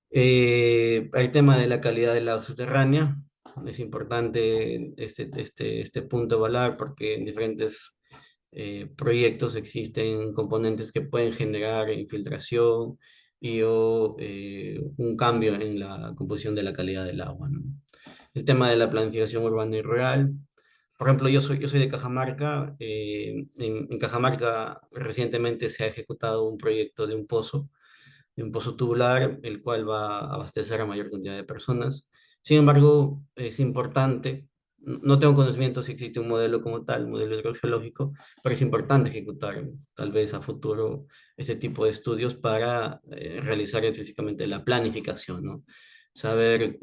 El tema de la calidad del agua subterránea, es importante este punto evaluar porque en diferentes proyectos existen componentes que pueden generar infiltración y o un cambio en la composición de la calidad del agua, ¿no? El tema de la planificación urbana y rural. Por ejemplo, yo soy de Cajamarca. En Cajamarca recientemente se ha ejecutado un proyecto de un pozo tubular, el cual va a abastecer a mayor cantidad de personas. Sin embargo, es importante, no tengo conocimiento si existe un modelo como tal, modelo hidrogeológico, pero es importante ejecutar tal vez a futuro ese tipo de estudios para realizar específicamente la planificación, ¿no? Saber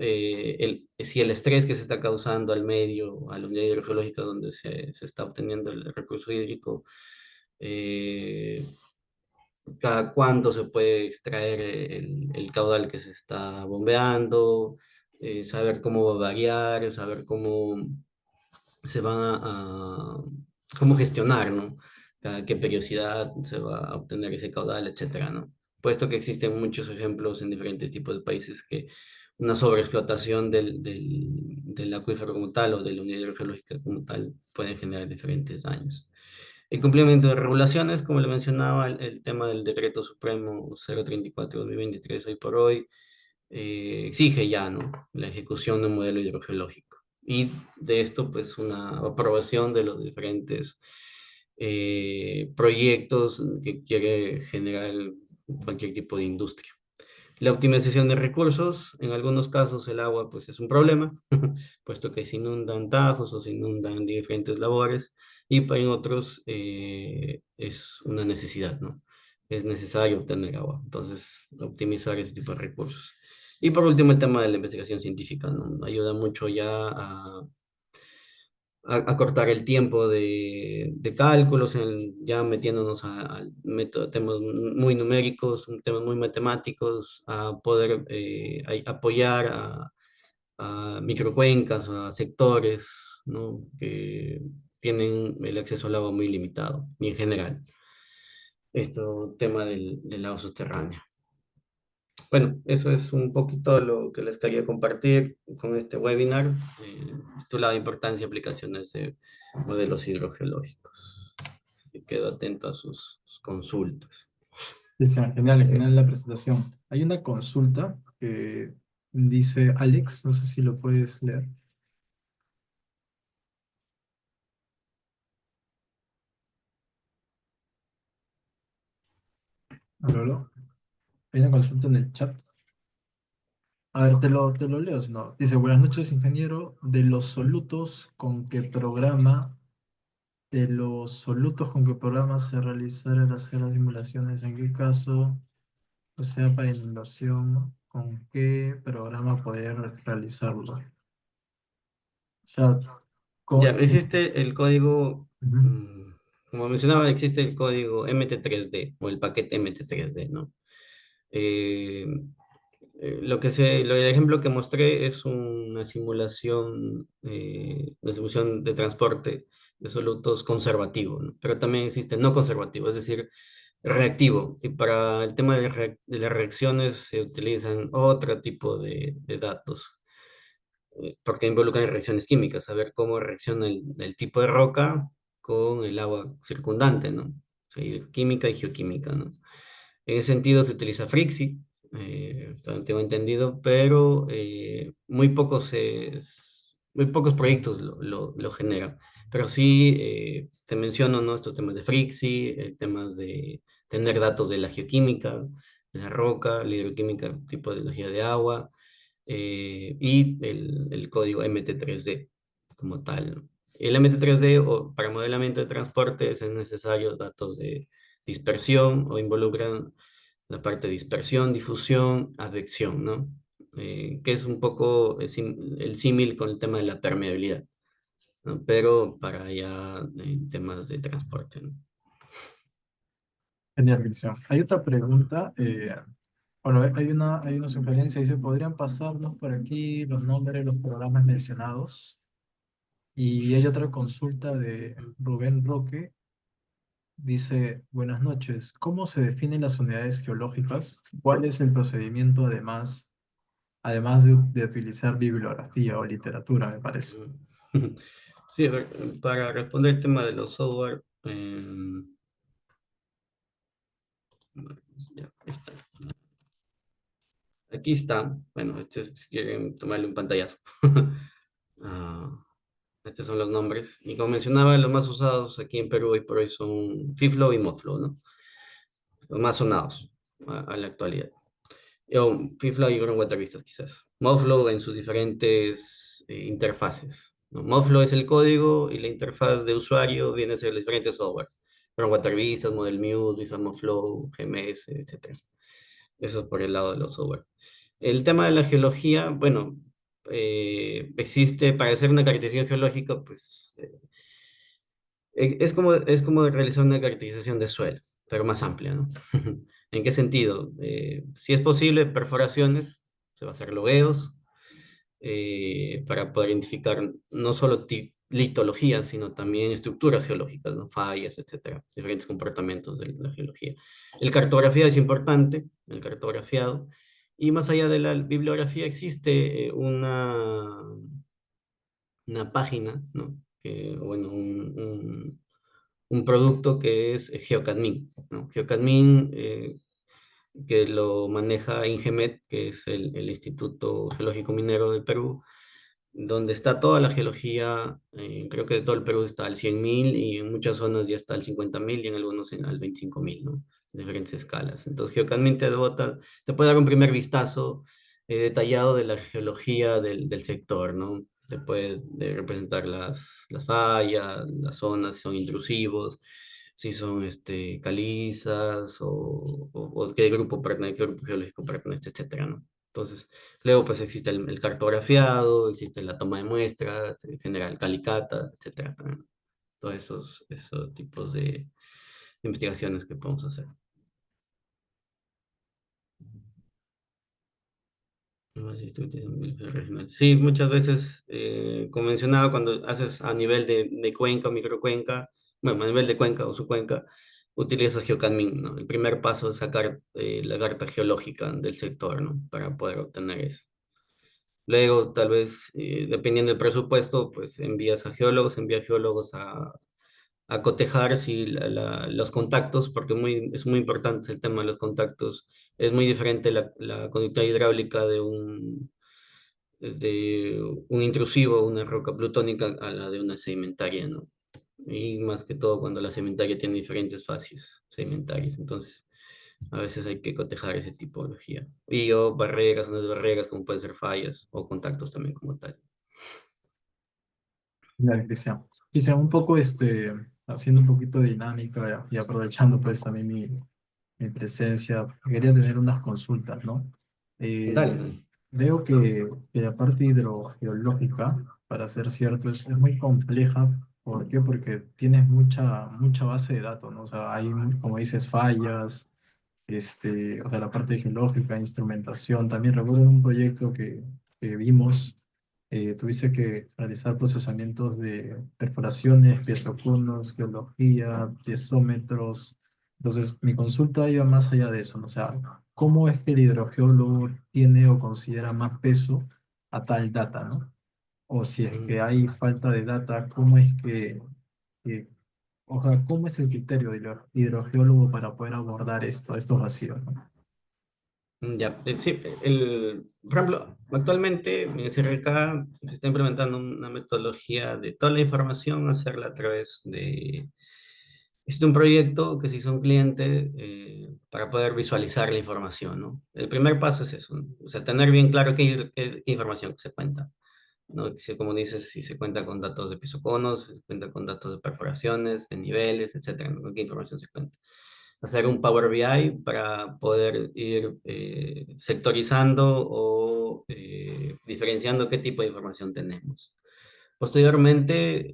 si el estrés que se está causando al medio, a la unidad hidrogeológica donde se está obteniendo el recurso hídrico, eh, cada cuánto se puede extraer el caudal que se está bombeando, saber cómo va a variar, saber cómo se van cómo gestionar, ¿no? Cada qué periodicidad se va a obtener ese caudal, etcétera, ¿no? Puesto que existen muchos ejemplos en diferentes tipos de países que una sobreexplotación del acuífero como tal o de la unidad hidrogeológica como tal puede generar diferentes daños. El cumplimiento de regulaciones, como le mencionaba, el tema del Decreto Supremo 034-2023 hoy por hoy, exige ya, ¿no? La ejecución de un modelo hidrogeológico. Y de esto, pues, una aprobación de los diferentes proyectos que quiere generar cualquier tipo de industria. La optimización de recursos, en algunos casos el agua pues es un problema, puesto que se inundan tajos o se inundan diferentes labores, y en otros es una necesidad, ¿no? Es necesario obtener agua, entonces optimizar ese tipo de recursos. Y por último el tema de la investigación científica, ¿no? Ayuda mucho ya a cortar el tiempo de cálculos, ya metiéndonos a temas muy numéricos, temas muy matemáticos, a poder apoyar a microcuencas, a sectores, ¿no? Que tienen el acceso al agua muy limitado, y en general, esto tema del agua subterránea. Bueno, eso es un poquito lo que les quería compartir con este webinar, titulado Importancia y aplicaciones de modelos hidrogeológicos. Así que quedo atento a sus consultas. Cristian, genial, genial la Es, presentación. Hay una consulta que dice Alex, no sé si lo puedes leer. Aló, aló. Hay una consulta en el chat. A ver, te lo leo, si no. Dice, buenas noches, ingeniero. De los solutos con qué programa se realizarán hacer las simulaciones, en qué caso, o sea, para inundación, con qué programa poder realizarlo. O sea, ya, con... existe el código, Ujú. como mencionaba, existe el código MT3D o el paquete MT3D, ¿no? Eh, el ejemplo que mostré es una simulación de transporte de solutos conservativo, ¿no? Pero también existe no conservativo, es decir, reactivo. Y para el tema de las reacciones se utilizan otro tipo de datos, porque involucran reacciones químicas, saber cómo reacciona el tipo de roca con el agua circundante, ¿no? O sea, química y geoquímica, ¿no? En ese sentido se utiliza Frixi, tengo entendido, pero muy pocos proyectos lo generan. Pero sí, te menciono, ¿no? Estos temas de Frixi, temas de tener datos de la geoquímica, de la roca, la hidroquímica, tipo de energía de agua, y el código MT3D como tal, ¿no? El MT3D, o para modelamiento de transportes, es necesario datos de dispersión o involucran la parte de dispersión, difusión, advección, ¿no? Que es un poco el símil con el tema de la permeabilidad, ¿no? Pero para ya temas de transporte, ¿no? Genial, Cristian. Hay otra pregunta. Bueno, hay una sugerencia. Dice, ¿podrían pasarnos por aquí los nombres de los programas mencionados? Y hay otra consulta de Rubén Roque. Dice, buenas noches. ¿Cómo se definen las unidades geológicas? ¿Cuál es el procedimiento además de utilizar bibliografía o literatura, me parece? Sí, a ver, para responder el tema de los software, ya, ahí está. Aquí está. Bueno, este si quieren tomarle un pantallazo. Ah, estos son los nombres. Y como mencionaba, los más usados aquí en Perú hoy por hoy son FIFLOW y MODFLOW, ¿no? Los más sonados a la actualidad. FIFLOW y Groundwater Vistas quizás. MODFLOW en sus diferentes interfaces, ¿no? MODFLOW es el código y la interfaz de usuario viene a ser los diferentes softwares. Groundwater Vistas, ModelMuse, Visual MODFLOW, GMS, etc. Eso es por el lado de los software. El tema de la geología, bueno, existe para hacer una caracterización geológica, pues es como realizar una caracterización de suelo, pero más amplia, ¿no? ¿En qué sentido? Si es posible, perforaciones, se va a hacer logueos, para poder identificar no solo litologías, sino también estructuras geológicas, ¿no? Fallas, etcétera, diferentes comportamientos de la geología. El cartografía es importante, el cartografiado, y más allá de la bibliografía existe una página, ¿no? Bueno, un producto que es GeoCadMin, ¿no? GeoCadMin, que lo maneja INGEMET, que es el Instituto Geológico Minero del Perú, donde está toda la geología. Creo que de todo el Perú está al 100.000 y en muchas zonas ya está al 50.000 y en algunos al 25.000, ¿no? Diferentes escalas. Entonces, GeoCadMin te puede dar un primer vistazo detallado de la geología del sector, ¿no? Te puede representar las fallas, las zonas, si son intrusivos, si son calizas o qué grupo geológico pertenece, etcétera, ¿no? Entonces, luego, pues existe el cartografiado, existe la toma de muestras, en general calicata, etcétera, ¿no? Todos esos tipos de investigaciones que podemos hacer. No sé si estoy utilizando bibliografía regional. Sí, muchas veces, como mencionaba, cuando haces a nivel de cuenca o microcuenca, bueno, a nivel de cuenca o subcuenca, utilizas GeoCadMin, ¿no? El primer paso es sacar la carta geológica del sector, ¿no? Para poder obtener eso. Luego, tal vez, dependiendo del presupuesto, pues envía geólogos a cotejar si los contactos, porque es muy importante el tema de los contactos. Es muy diferente la conductividad hidráulica de un intrusivo, una roca plutónica, a la de una sedimentaria, ¿no? Y más que todo cuando la sedimentaria tiene diferentes fases sedimentarias. Entonces, a veces hay que cotejar ese tipología. Y o barreras, unas barreras como pueden ser fallas o contactos también como tal. Genial, Cristian. Cristian, un poco haciendo un poquito de dinámica y aprovechando pues también mi presencia, quería tener unas consultas, ¿no? Dale, Eh, dale. Veo que la parte hidrogeológica, para ser cierto, es muy compleja. ¿Por qué? Porque tienes mucha base de datos, ¿no? O sea, hay, como dices, fallas, o sea, la parte geológica, instrumentación. También recuerdo en un proyecto que vimos, tuviste que realizar procesamientos de perforaciones, piezoconos, geología, piezómetros. Entonces, mi consulta iba más allá de eso, ¿no? O sea, ¿cómo es que el hidrogeólogo tiene o considera más peso a tal data, ¿no? O si es que Mm. hay falta de data, ¿cómo es que O sea, ¿cómo es el criterio del hidrogeólogo para poder abordar esto, estos vacíos, ¿no? Ya, sí, por ejemplo, actualmente en SRK se está implementando una metodología de toda la información, hacerla a través de... Existe un proyecto que se hizo a un cliente para poder visualizar la información, ¿no? El primer paso es eso, ¿no? O sea, tener bien claro qué información se cuenta, ¿no? Si, como dices, si se cuenta con datos de pisoconos, si se cuenta con datos de perforaciones, de niveles, etcétera, ¿no? ¿Qué información se cuenta? Hacer un Power BI para poder ir sectorizando o diferenciando qué tipo de información tenemos. Posteriormente,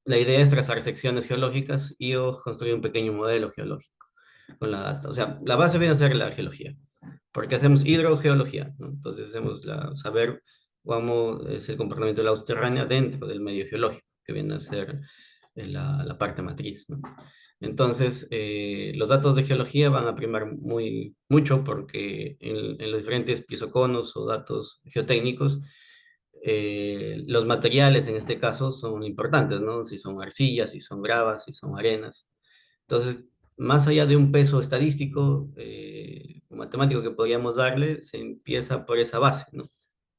la idea es trazar secciones geológicas y o construir un pequeño modelo geológico con la data. O sea, la base viene a ser la geología, porque hacemos hidrogeología, ¿no? Entonces hacemos saber cómo es el comportamiento de la agua subterránea dentro del medio geológico, que viene a ser la parte matriz, ¿no? Entonces, los datos de geología van a primar mucho porque en los diferentes pisoconos o datos geotécnicos, los materiales en este caso son importantes, ¿no? Si son arcillas, si son gravas, si son arenas. Entonces, más allá de un peso estadístico o matemático que podríamos darle, se empieza por esa base, ¿no?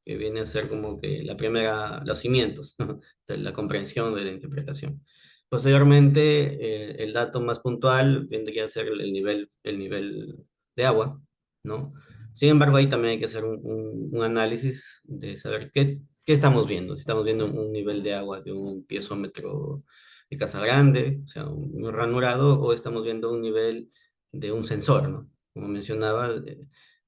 Que viene a ser como que la primera, los cimientos, ¿no? De la comprensión de la interpretación. Posteriormente, el dato más puntual vendría a ser el nivel de agua, ¿no? Sin embargo, ahí también hay que hacer un análisis de saber qué estamos viendo. Si estamos viendo un nivel de agua de un piezómetro de casa grande, o sea, un ranurado, o estamos viendo un nivel de un sensor, ¿no? Como mencionaba,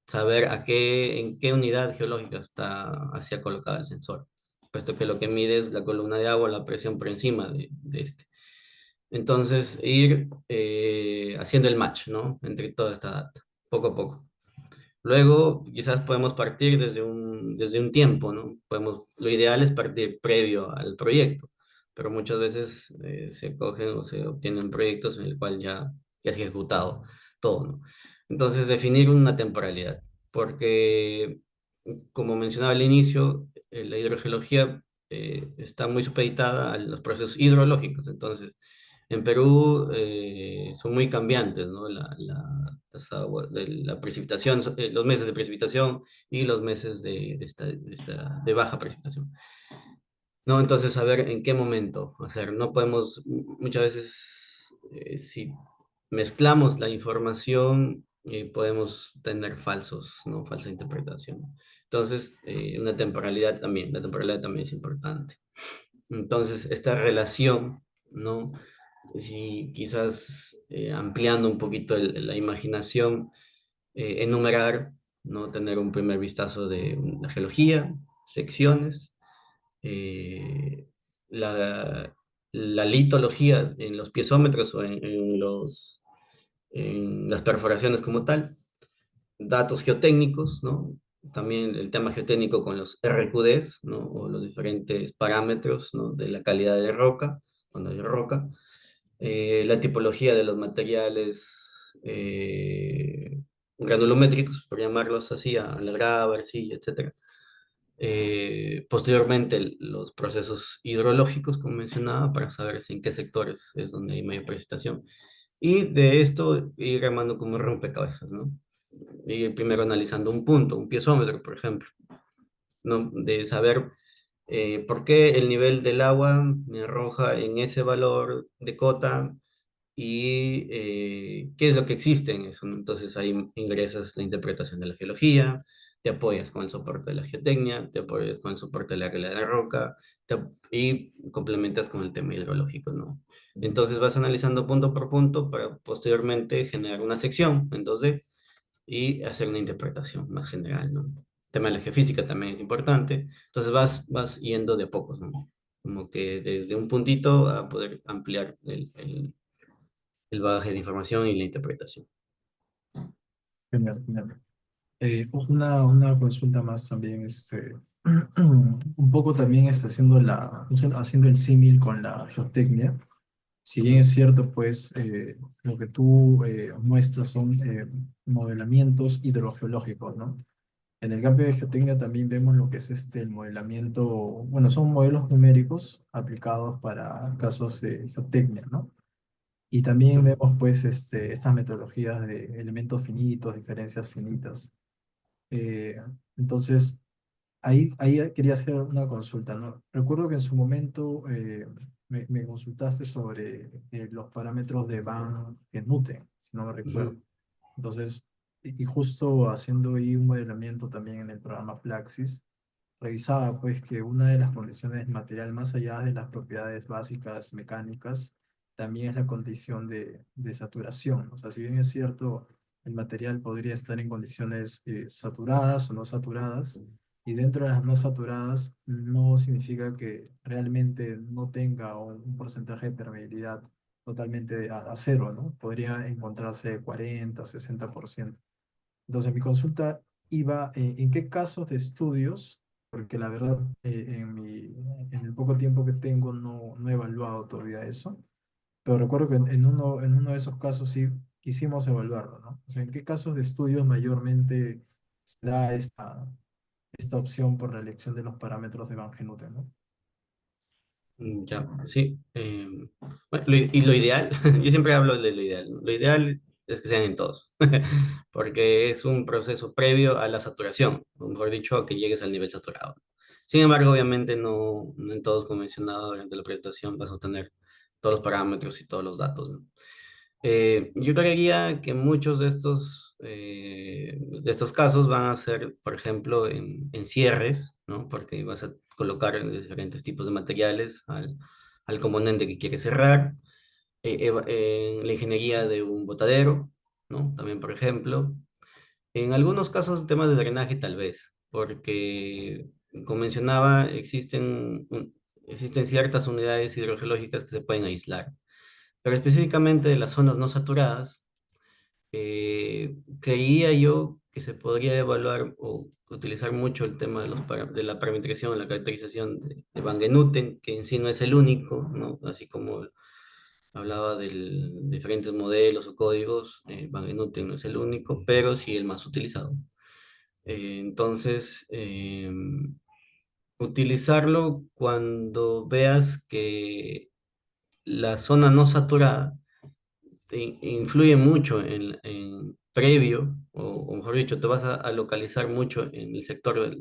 saber en qué unidad geológica está hacia colocado el sensor, puesto que lo que mide es la columna de agua, la presión por encima de este. Entonces, ir haciendo el match, ¿no? Entre toda esta data, poco a poco. Luego, quizás podemos partir desde un tiempo, ¿no? Lo ideal es partir previo al proyecto, pero muchas veces se cogen o se obtienen proyectos en el cual ya se ha ejecutado todo, ¿no? Entonces, definir una temporalidad, porque, como mencionaba al inicio, la hidrogeología está muy supeditada a los procesos hidrológicos. Entonces, en Perú son muy cambiantes, ¿no? La precipitación, los meses de precipitación y los meses de baja precipitación. ¿No? Entonces, saber en qué momento hacer. No podemos, muchas veces, si mezclamos la información, podemos tener ¿no? Falsa interpretación. Entonces, la temporalidad también es importante. Entonces, esta relación, ¿no? Si quizás ampliando un poquito la imaginación, enumerar, ¿no? Tener un primer vistazo de la geología, secciones, eh, la, la litología en los piezómetros o en las perforaciones como tal, datos geotécnicos, ¿no? También el tema geotécnico con los RQDs, ¿no? O los diferentes parámetros, ¿no? De la calidad de roca, cuando hay roca, la tipología de los materiales granulométricos, por llamarlos así, a la grava, arcilla, etcétera. Posteriormente, los procesos hidrológicos, como mencionaba, para saber si en qué sectores es donde hay mayor precipitación. Y de esto ir armando como un rompecabezas, ¿no? Ir primero analizando un punto, un piezómetro, por ejemplo, ¿no? De saber por qué el nivel del agua me arroja en ese valor de cota y qué es lo que existe en eso, ¿no? Entonces ahí ingresas la interpretación de la geología, te apoyas con el soporte de la geotecnia, te apoyas con el soporte de la calidad de la roca y complementas con el tema hidrológico, ¿no? Entonces vas analizando punto por punto para posteriormente generar una sección en 2D y hacer una interpretación más general, ¿no? El tema de la geofísica también es importante, entonces vas yendo de a pocos, ¿no? Como que desde un puntito a poder ampliar el bagaje de información y la interpretación. Genial, genial. Una consulta más también, un poco también haciendo el símil con la geotecnia. Si bien Ujú. es cierto, pues lo que tú muestras son modelamientos hidrogeológicos, ¿no? En el cambio de geotecnia también vemos lo que es el modelamiento, bueno, son modelos numéricos aplicados para casos de geotecnia, ¿no? Y también vemos pues estas metodologías de elementos finitos, diferencias finitas. Eh, entonces, ahí quería hacer una consulta, ¿no? Recuerdo que en su momento me consultaste sobre los parámetros de Van Genuten, si no me recuerdo. Ujú, Entonces, y justo haciendo ahí un modelamiento también en el programa Plaxis, revisaba pues que una de las condiciones del material, más allá de las propiedades básicas mecánicas, también es la condición de saturación. O sea, si bien es cierto, el material podría estar en condiciones saturadas o no saturadas, y dentro de las no saturadas no significa que realmente no tenga un porcentaje de permeabilidad totalmente a cero, ¿no? Podría encontrarse 40 o 60%. Entonces, mi consulta iba en qué casos de estudios, porque la verdad, en el poco tiempo que tengo no he evaluado todavía eso, pero recuerdo que en uno de esos casos sí quisimos evaluarlo, ¿no? O sea, ¿en qué casos de estudios mayormente se da esta opción por la elección de los parámetros de Van Genuten, ¿no? Ya, sí. Bueno, y lo ideal, yo siempre hablo de lo ideal, ¿no? Lo ideal es que sean en todos, porque es un proceso previo a la saturación, o mejor dicho, a que llegues al nivel saturado. Sin embargo, obviamente no en todos, como mencionado durante la presentación, vas a obtener todos los parámetros y todos los datos, ¿no? Yo creería que muchos de estos casos van a ser, por ejemplo, en cierres, ¿no? Porque vas a colocar diferentes tipos de materiales al componente que quieres cerrar. En la ingeniería de un botadero, ¿no? También, por ejemplo. En algunos casos, temas de drenaje tal vez, porque, como mencionaba, existen ciertas unidades hidrogeológicas que se pueden aislar. Pero específicamente de las zonas no saturadas, creía yo que se podría evaluar o utilizar mucho el tema de la parametrización, la caracterización de Van Genuten, que en sí no es el único, ¿no? Así como hablaba de diferentes modelos o códigos, Van Genuten no es el único, pero sí el más utilizado. Entonces, utilizarlo cuando veas que la zona no saturada influye mucho en previo, o mejor dicho, te vas a localizar mucho en el sector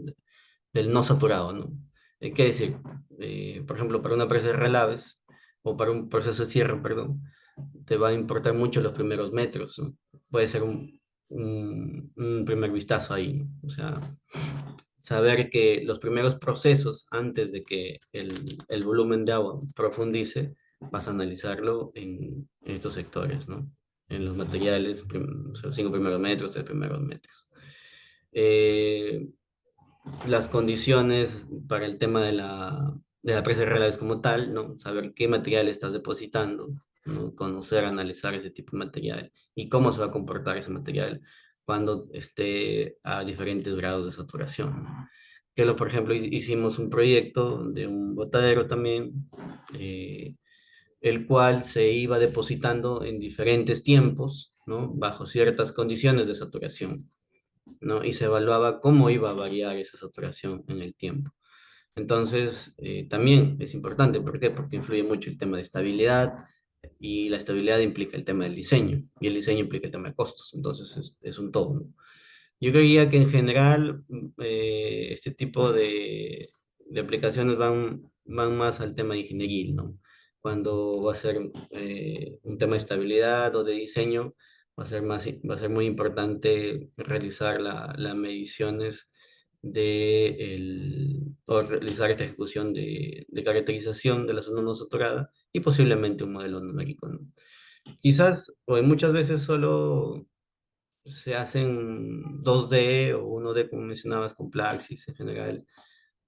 del no saturado, ¿no? ¿Qué decir? Por ejemplo, para una presa de relaves o para un proceso de cierre, perdón, te va a importar mucho los primeros metros, ¿no? Puede ser un primer vistazo ahí, ¿no? O sea, saber que los primeros procesos antes de que el volumen de agua profundice, vas a analizarlo en estos sectores, ¿no? En los materiales, los 5 primeros metros, 3 primeros metros. Eh, las condiciones para el tema de la presa de relaves como tal, ¿no? Saber qué material estás depositando, ¿no? Conocer, analizar ese tipo de material y cómo se va a comportar ese material cuando esté a diferentes grados de saturación, ¿no? Por ejemplo, hicimos un proyecto de un botadero también, eh, el cual se iba depositando en diferentes tiempos, ¿no? Bajo ciertas condiciones de saturación, ¿no? Y se evaluaba cómo iba a variar esa saturación en el tiempo. Entonces, también es importante, ¿por qué? Porque influye mucho el tema de estabilidad y la estabilidad implica el tema del diseño y el diseño implica el tema de costos. Entonces, es un todo, ¿no? Yo creía que en general este tipo de aplicaciones van más al tema ingenieril, ¿no? Cuando va a ser un tema de estabilidad o de diseño, va a ser muy importante realizar las mediciones o realizar esta ejecución de caracterización de la zona no saturada y posiblemente un modelo numérico, ¿no? Quizás, o en muchas veces solo se hacen 2D o 1D, como mencionabas, con Plaxis en general,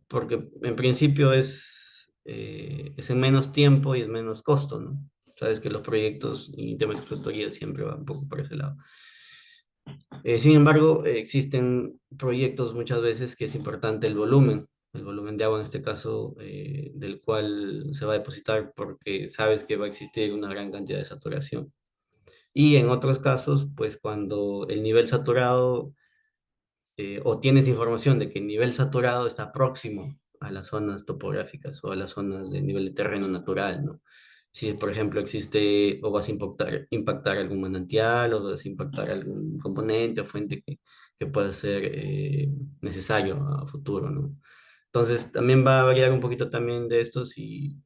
porque en principio es en menos tiempo y es menos costo, ¿no? Sabes que los proyectos y temas de consultoría siempre van un poco por ese lado. Sin embargo, existen proyectos muchas veces que es importante el volumen de agua en este caso, del cual se va a depositar porque sabes que va a existir una gran cantidad de saturación. Y en otros casos, pues cuando el nivel saturado o tienes información de que el nivel saturado está próximo a las zonas topográficas o a las zonas de nivel de terreno natural, ¿no? Si, por ejemplo, existe o vas a impactar algún manantial o vas a impactar algún componente o fuente que pueda ser necesario a futuro, ¿no? Entonces, también va a variar un poquito también de esto si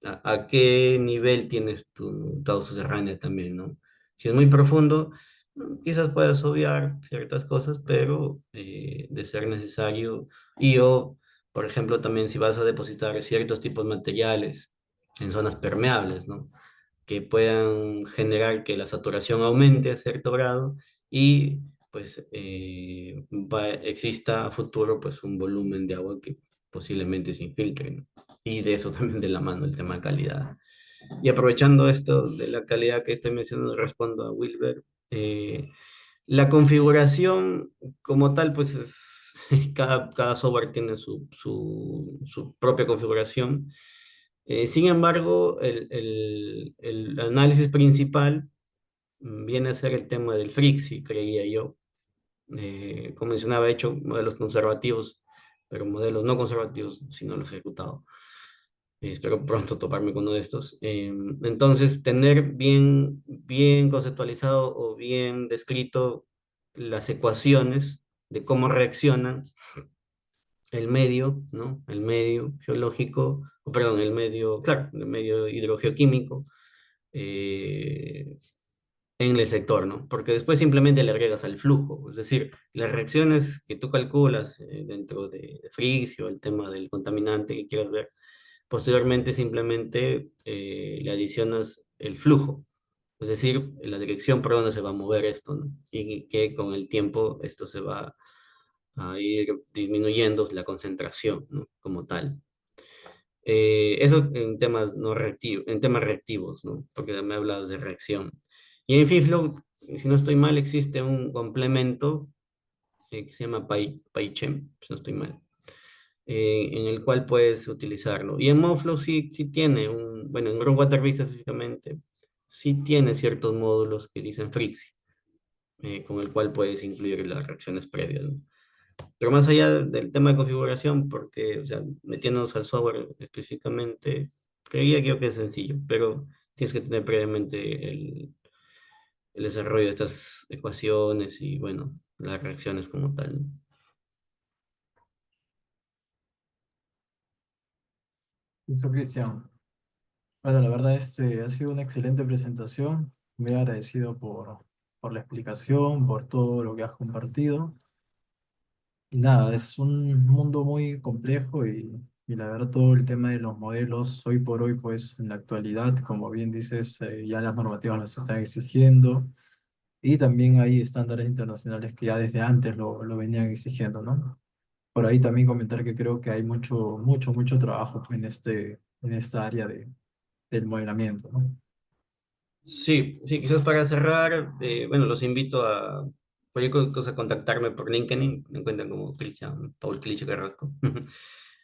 a qué nivel tienes tu causa subterránea también, ¿no? Si es muy profundo, quizás puedas obviar ciertas cosas, pero de ser necesario, y o, por ejemplo, también si vas a depositar ciertos tipos de materiales en zonas permeables, ¿no? Que puedan generar que la saturación aumente a cierto grado y pues exista a futuro pues un volumen de agua que posiblemente se infiltre, ¿no? Y de eso también de la mano el tema de calidad. Y aprovechando esto de la calidad que estoy mencionando, respondo a Wilber. eh, la configuración como tal, pues es, cada software tiene su propia configuración. Sin embargo, el análisis principal viene a ser el tema del Frixi, creía yo. Como mencionaba, he hecho modelos conservativos, pero modelos no conservativos si no los he ejecutado. Espero pronto toparme con uno de estos. Entonces, tener bien conceptualizado o bien descrito las ecuaciones de cómo reaccionan el medio, ¿no? El medio geológico, o perdón, el medio, claro, el medio hidrogeoquímico eh, en el sector, ¿no? Porque después simplemente le agregas al flujo, es decir, las reacciones que tú calculas dentro de Frixio, el tema del contaminante que quieras ver, posteriormente simplemente le adicionas el flujo, es decir, la dirección por donde se va a mover esto, ¿no? Y que con el tiempo esto se va a ir disminuyendo la concentración, ¿no? Como tal. Eso en temas no reactivos, en temas reactivos, ¿no? Porque me hablabas de reacción. Y en FIFLOW, si no estoy mal, existe un complemento que se llama PyChem, si no estoy mal, en el cual puedes utilizarlo. Y en MoFlow sí tiene bueno, en Groundwater Vista específicamente, sí tiene ciertos módulos que dicen Frixie, con el cual puedes incluir las reacciones previas, ¿no? Pero más allá del tema de configuración, porque, o sea, metiéndonos al software específicamente, creía yo que es sencillo, pero tienes que tener previamente el desarrollo de estas ecuaciones y, bueno, las reacciones como tal, ¿no? Listo, Cristian. Bueno, la verdad, ha sido una excelente presentación. Muy agradecido por la explicación, por todo lo que has compartido. Y nada, es un mundo muy complejo y la verdad todo el tema de los modelos, hoy por hoy, pues en la actualidad, como bien dices, ya las normativas nos están exigiendo y también hay estándares internacionales que ya desde antes lo venían exigiendo, ¿no? Por ahí también comentar que creo que hay mucho trabajo en esta área del modelamiento, ¿no? Sí, sí, quizás para cerrar, bueno, los invito a cualquier cosa contactarme por LinkedIn, me encuentran como Cristian Paul Cliche Carrasco,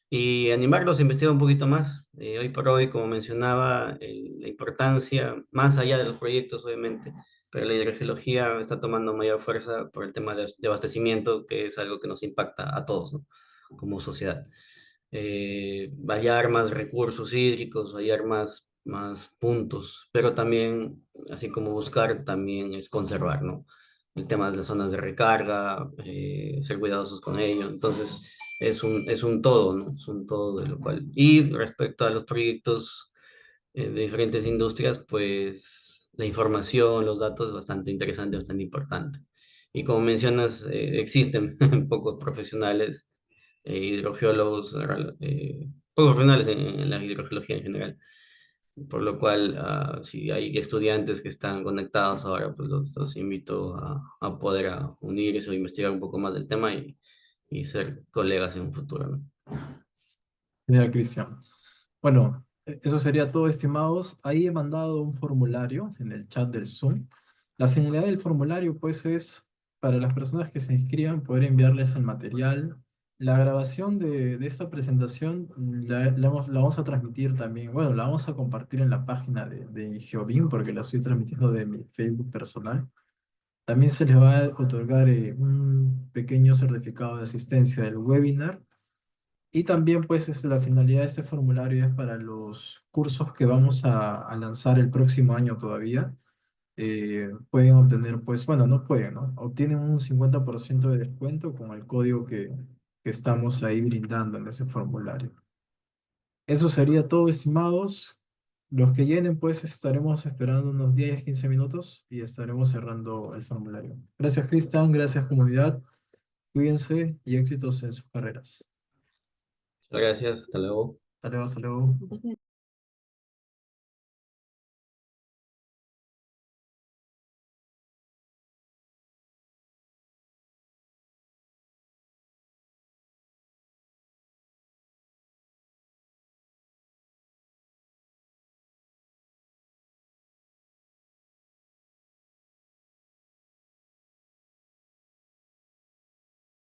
y animarlos a investigar un poquito más. Hoy por hoy, como mencionaba, la importancia, más allá de los proyectos, obviamente, pero la hidrogeología está tomando mayor fuerza por el tema de abastecimiento, que es algo que nos impacta a todos, ¿no? Como sociedad. Hallar más recursos hídricos, hallar más puntos, pero también, así como buscar, también es conservar, ¿no? El tema de las zonas de recarga, ser cuidadosos con ello. Entonces, es un todo, ¿no? Es un todo de lo cual. Y respecto a los proyectos de diferentes industrias, pues la información, los datos es bastante interesante, bastante importante. Y como mencionas, existen pocos profesionales, hidrogeólogos, pocos profesionales en la hidrogeología en general. Por lo cual, si hay estudiantes que están conectados ahora, pues los invito a poder unirse o investigar un poco más del tema y ser colegas en un futuro, ¿no? Genial, Cristian. Bueno, eso sería todo, estimados. Ahí he mandado un formulario en el chat del Zoom. La finalidad del formulario, pues, es para las personas que se inscriban poder enviarles el material. La grabación de esta presentación la vamos a transmitir también. Bueno, la vamos a compartir en la página de Geobim porque la estoy transmitiendo de mi Facebook personal. También se les va a otorgar un pequeño certificado de asistencia del webinar. Y también, pues, la finalidad de este formulario es para los cursos que vamos a lanzar el próximo año todavía. Pueden obtener, pues, bueno, no pueden, ¿no? Obtienen un 50% de descuento con el código que estamos ahí brindando en ese formulario. Eso sería todo, estimados. Los que llenen, pues, estaremos esperando unos 10 15 minutos y estaremos cerrando el formulario. Gracias, Cristian. Gracias, comunidad. Cuídense y éxitos en sus carreras. Gracias, hasta luego. Hasta luego, hasta luego.